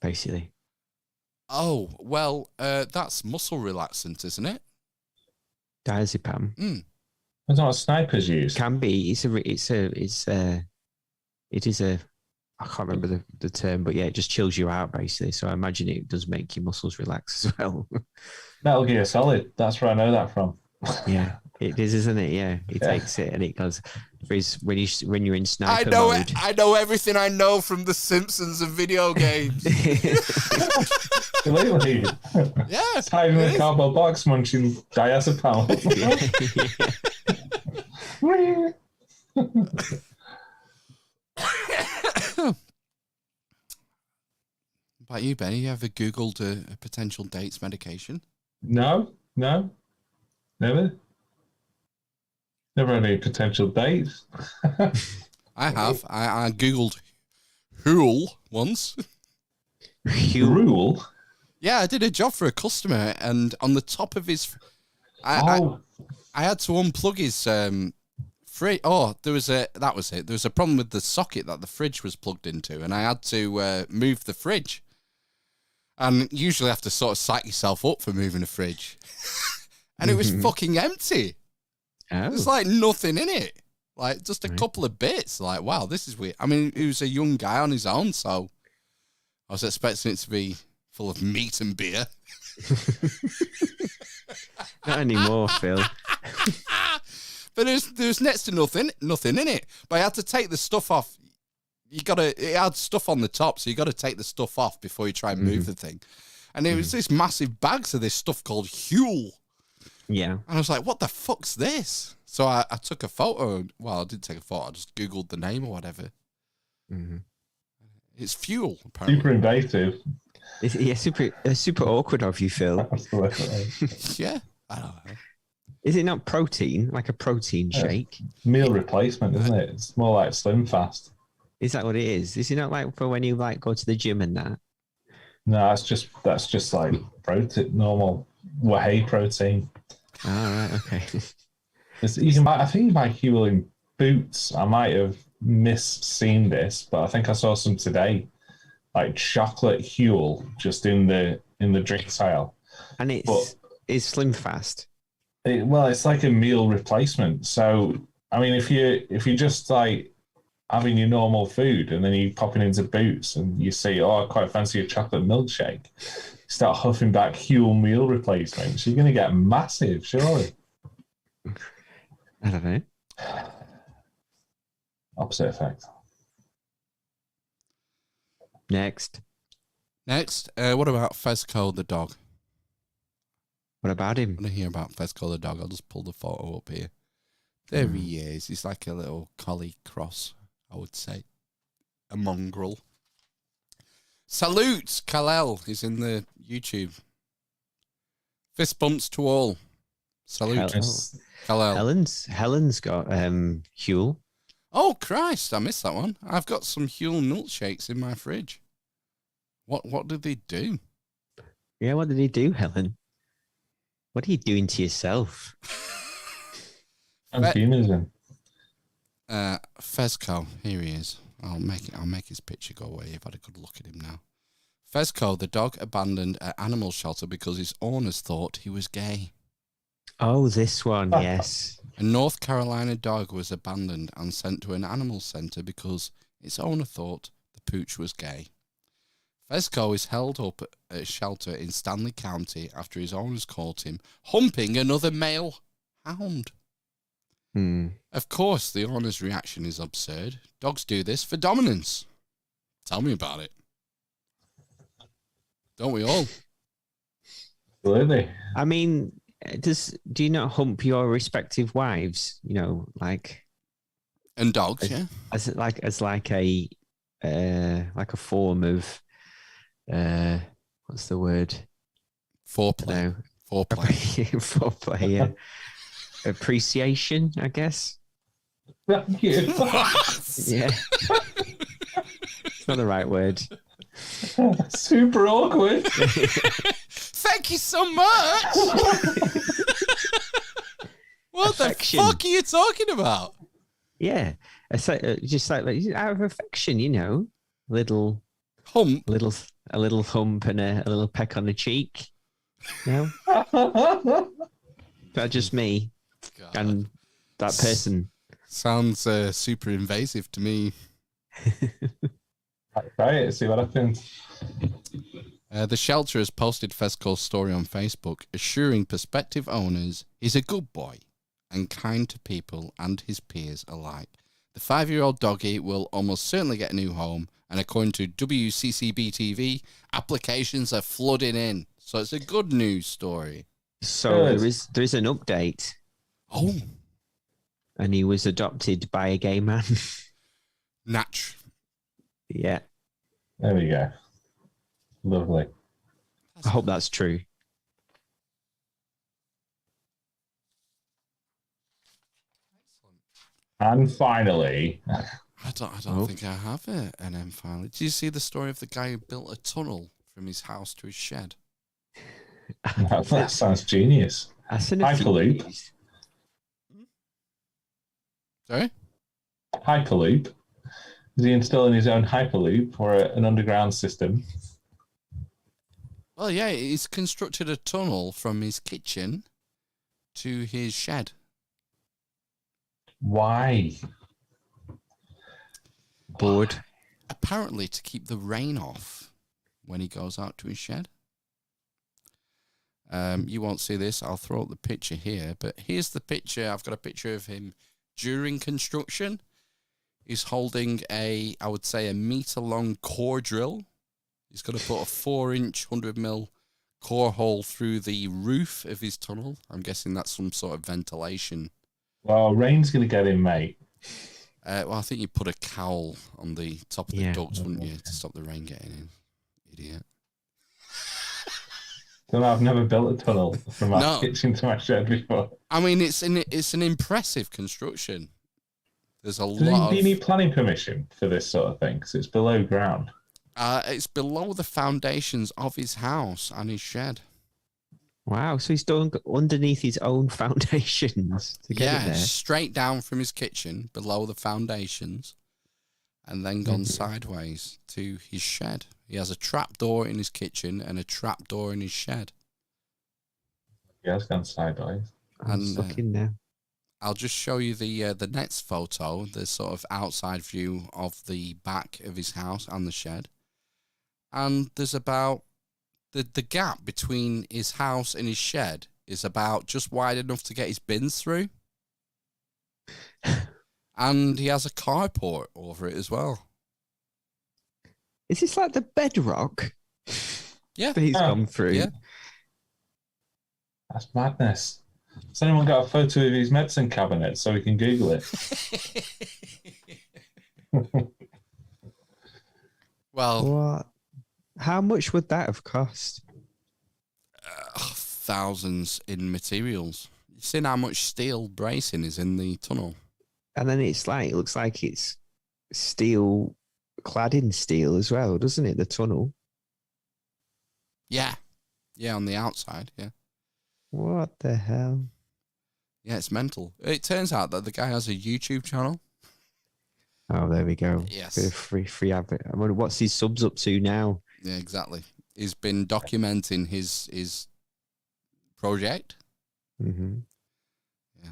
basically. Oh well, that's muscle relaxant, isn't it? Diazepam. That's not what snipers use. Can be. It is a. I can't remember the term, but yeah, it just chills you out basically. So I imagine it does make your muscles relax as well. Metal Gear Solid. That's where I know that from. Yeah, it is, isn't it? Yeah, he takes it and it goes. When you're in sniper mode. I know everything I know from The Simpsons and video games. Completely. Yeah. It's hiding in a cardboard box munching diazepam. What about you, Benny? You ever Googled a potential date's medication? No, never. Never had any potential dates. I have. I Googled Hool once. Hool? Yeah, I did a job for a customer, and on the top of his... I had to unplug his fridge. Oh, that was it. There was a problem with the socket that the fridge was plugged into, and I had to move the fridge. And usually you have to sort of psych yourself up for moving a fridge. And it was fucking empty. Oh. There's like nothing in it. Like just a couple of bits. Like, wow, this is weird. I mean, he was a young guy on his own, so I was expecting it to be full of meat and beer. Not anymore, Phil. But there's next to nothing in it. But I had to take the stuff off. It had stuff on the top, so you got to take the stuff off before you try and move the thing. And it was this massive bags of this stuff called Huel. Yeah. And I was like, what the fuck's this? So I took a photo. Well, I didn't take a photo. I just Googled the name or whatever. Mm-hmm. It's fuel, apparently. Super invasive. Yeah, super awkward of you, Phil. Yeah. I don't know. Is it not protein, like a protein shake? Meal replacement, isn't it? It's more like Slim Fast. Is that what it is? Is it not like for when you like go to the gym and that? No, that's just like protein, normal whey protein. All right, okay. I think you can buy Huel in Boots. I might have misseen this, but I think I saw some today, like chocolate Huel, just in the drinks aisle. And it's Slim Fast. It's like a meal replacement. So I mean, if you just like having your normal food and then you popping into Boots and you say, oh, I quite fancy a chocolate milkshake, you start huffing back Huel meal replacements, you're going to get massive, surely. I don't know. Opposite effect. Next, what about Fezco the dog? What about him? I want to hear about Fezco the dog. I'll just pull the photo up here. There he is. He's like a little collie cross, I would say. A mongrel. Salute! Kal-El is in the YouTube. Fist bumps to all. Salute. Kal-El. Helen's got Huel. Oh, Christ. I missed that one. I've got some Huel milkshakes in my fridge. What did they do? Yeah, what did he do, Helen? What are you doing to yourself? Consumerism. Fezco, here he is. I'll make his picture go away. You've had a good look at him now. Fezco, the dog abandoned at animal shelter because his owners thought he was gay. Oh, this one, yes. A North Carolina dog was abandoned and sent to an animal center because its owner thought the pooch was gay. Vesco is held up at a shelter in Stanley County after his owners caught him humping another male hound. Of course, the owner's reaction is absurd. Dogs do this for dominance. Tell me about it. Don't we all? Absolutely. I mean, do you not hump your respective wives? You know, like and dogs, yeah, as a form of what's the word? Foreplay. Foreplay. Foreplay. Yeah. Appreciation, I guess. Thank you. Yeah. It's not the right word. Super awkward. Thank you so much. What Affection. the fuck are you talking about? Yeah, it's like, just like out of affection, you know, little hump, a little hump, and a little peck on the cheek. You know, that's just me. God. And that person. Sounds super invasive to me. Try it, see what happens. The shelter has posted Fesco's story on Facebook, assuring prospective owners he's a good boy and kind to people and his peers alike. The 5-year-old doggy will almost certainly get a new home, and according to WCCB TV, applications are flooding in. So it's a good news story. So there is an update. Oh. And he was adopted by a gay man. Natch. Yeah. There we go. Lovely. I hope that's true. And finally, I don't think I have an M file. Did you see the story of the guy who built a tunnel from his house to his shed? that sounds genius. Hyperloop. Sorry? Hyperloop. Is he installing his own Hyperloop or an underground system? Well, yeah, he's constructed a tunnel from his kitchen to his shed. Why? Bored. Apparently to keep the rain off when he goes out to his shed. You won't see this. I'll throw up the picture here. But here's the picture. I've got a picture of him during construction. He's holding I would say, a meter-long core drill. He's got to put a 4-inch, 100mm core hole through the roof of his tunnel. I'm guessing that's some sort of ventilation. Well, rain's going to get in, mate. Well, I think you put a cowl on the top of the ducts, wouldn't you, to stop the rain getting in? Idiot. So I've never built a tunnel from my kitchen to my shed before. I mean, it's an impressive construction. There's a Do you need planning permission for this sort of thing? Because it's below ground. It's below the foundations of his house and his shed. Wow, so he's done underneath his own foundations to get it there. Straight down from his kitchen, below the foundations, and then gone sideways to his shed. He has a trap door in his kitchen and a trap door in his shed. He has gone sideways. I'm stuck in there. I'll just show you the next photo, the sort of outside view of the back of his house and the shed. And there's about the gap between his house and his shed is about just wide enough to get his bins through. And he has a carport over it as well. Is this like the bedrock? Yeah. That he's gone through. Yeah. That's madness. Has anyone got a photo of his medicine cabinet so we can Google it? Well, what? How much would that have cost? Thousands in materials. You've seen how much steel bracing is in the tunnel. And then it looks like it's steel, clad in steel as well, doesn't it? The tunnel. Yeah. Yeah, on the outside, yeah. What the hell? Yeah, it's mental. It turns out that the guy has a YouTube channel. Oh, there we go. Yes. Bit of free advert. I wonder what's his subs up to now. Yeah, exactly. He's been documenting his project. Mm-hmm. Yeah.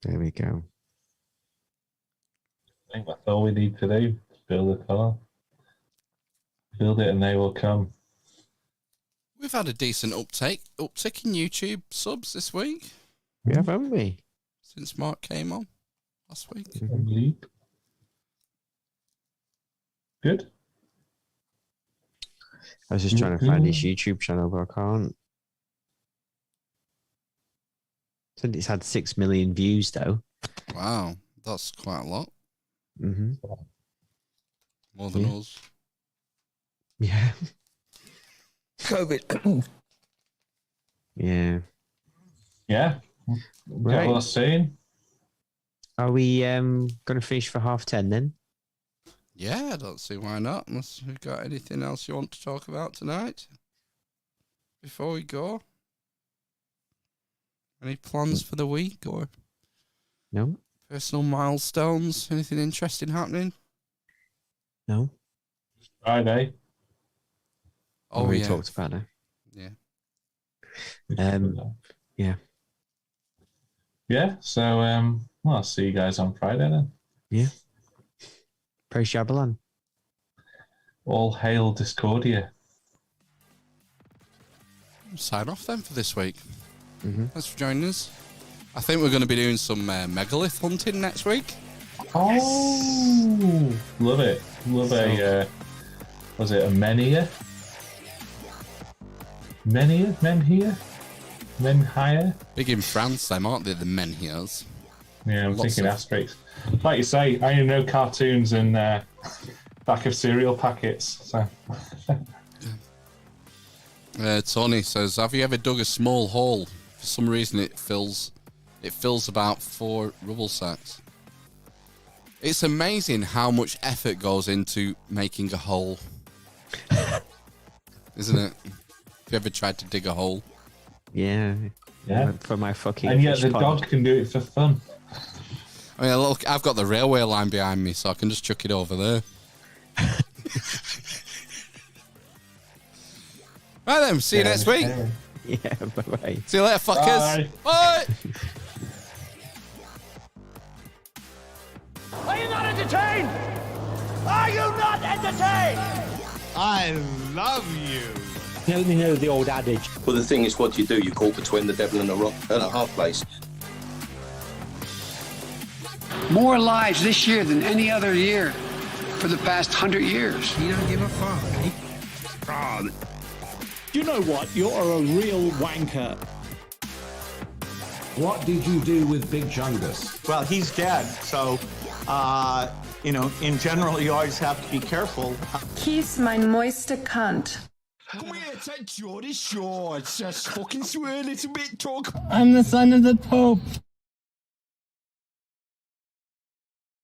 There we go. I think that's all we need to do. Build a tunnel. Build it and they will come. We've had a decent uptick in YouTube subs this week. We have, haven't we? Since Mark came on last week. Indeed. Good. I was just trying to find his YouTube channel, but I can't. Said it's had 6 million views, though. Wow, that's quite a lot. Mm-hmm. More than us. Yeah. COVID. Yeah. Yeah. Right. Get us saying. Are we going to finish for 10:30 then? Yeah, I don't see why not. Unless we've got anything else you want to talk about tonight before we go. Any plans for the week or no personal milestones? Anything interesting happening? No. Friday. Oh, we yeah. talked about it. Yeah. Yeah. Yeah. So, well, I'll see you guys on Friday then. Yeah. Praise Jabalon. All hail Discordia. Sign off then for this week. Mm-hmm. Thanks for joining us. I think we're going to be doing some megalith hunting next week. Oh, love it. Love a, was it a menhir? Menhir? Menhir? Menhire? Big in France, them, aren't they? The menhirs. Yeah, I'm Lots thinking of- asterisks. Like you say, I only know cartoons and back of cereal packets. So. Tony says, have you ever dug a small hole? For some reason it fills about 4 rubble sacks. It's amazing how much effort goes into making a hole. Isn't it? Have you ever tried to dig a hole? Yeah. Yeah. For my fucking And yet fish the pond. dog can do it for fun. I mean, look, I've got the railway line behind me, so I can just chuck it over there. Right then, see you next week. Yeah, bye-bye. See you later, fuckers. Bye. Are you not entertained? Are you not entertained? I love you. You only know the old adage. Well, the thing is, what do? You caught between the devil and a rock and a hard place. More lives this year than any other year for the past 100 years. You don't give a fuck, eh? God. You know what? You're a real wanker. What did you do with Big Chungus? Well, he's dead, so, you know, in general, you always have to be careful. Kiss mein moiste Kant. Come here, take Jordy Short. Just fucking swear a little bit, talk. I'm the son of the Pope.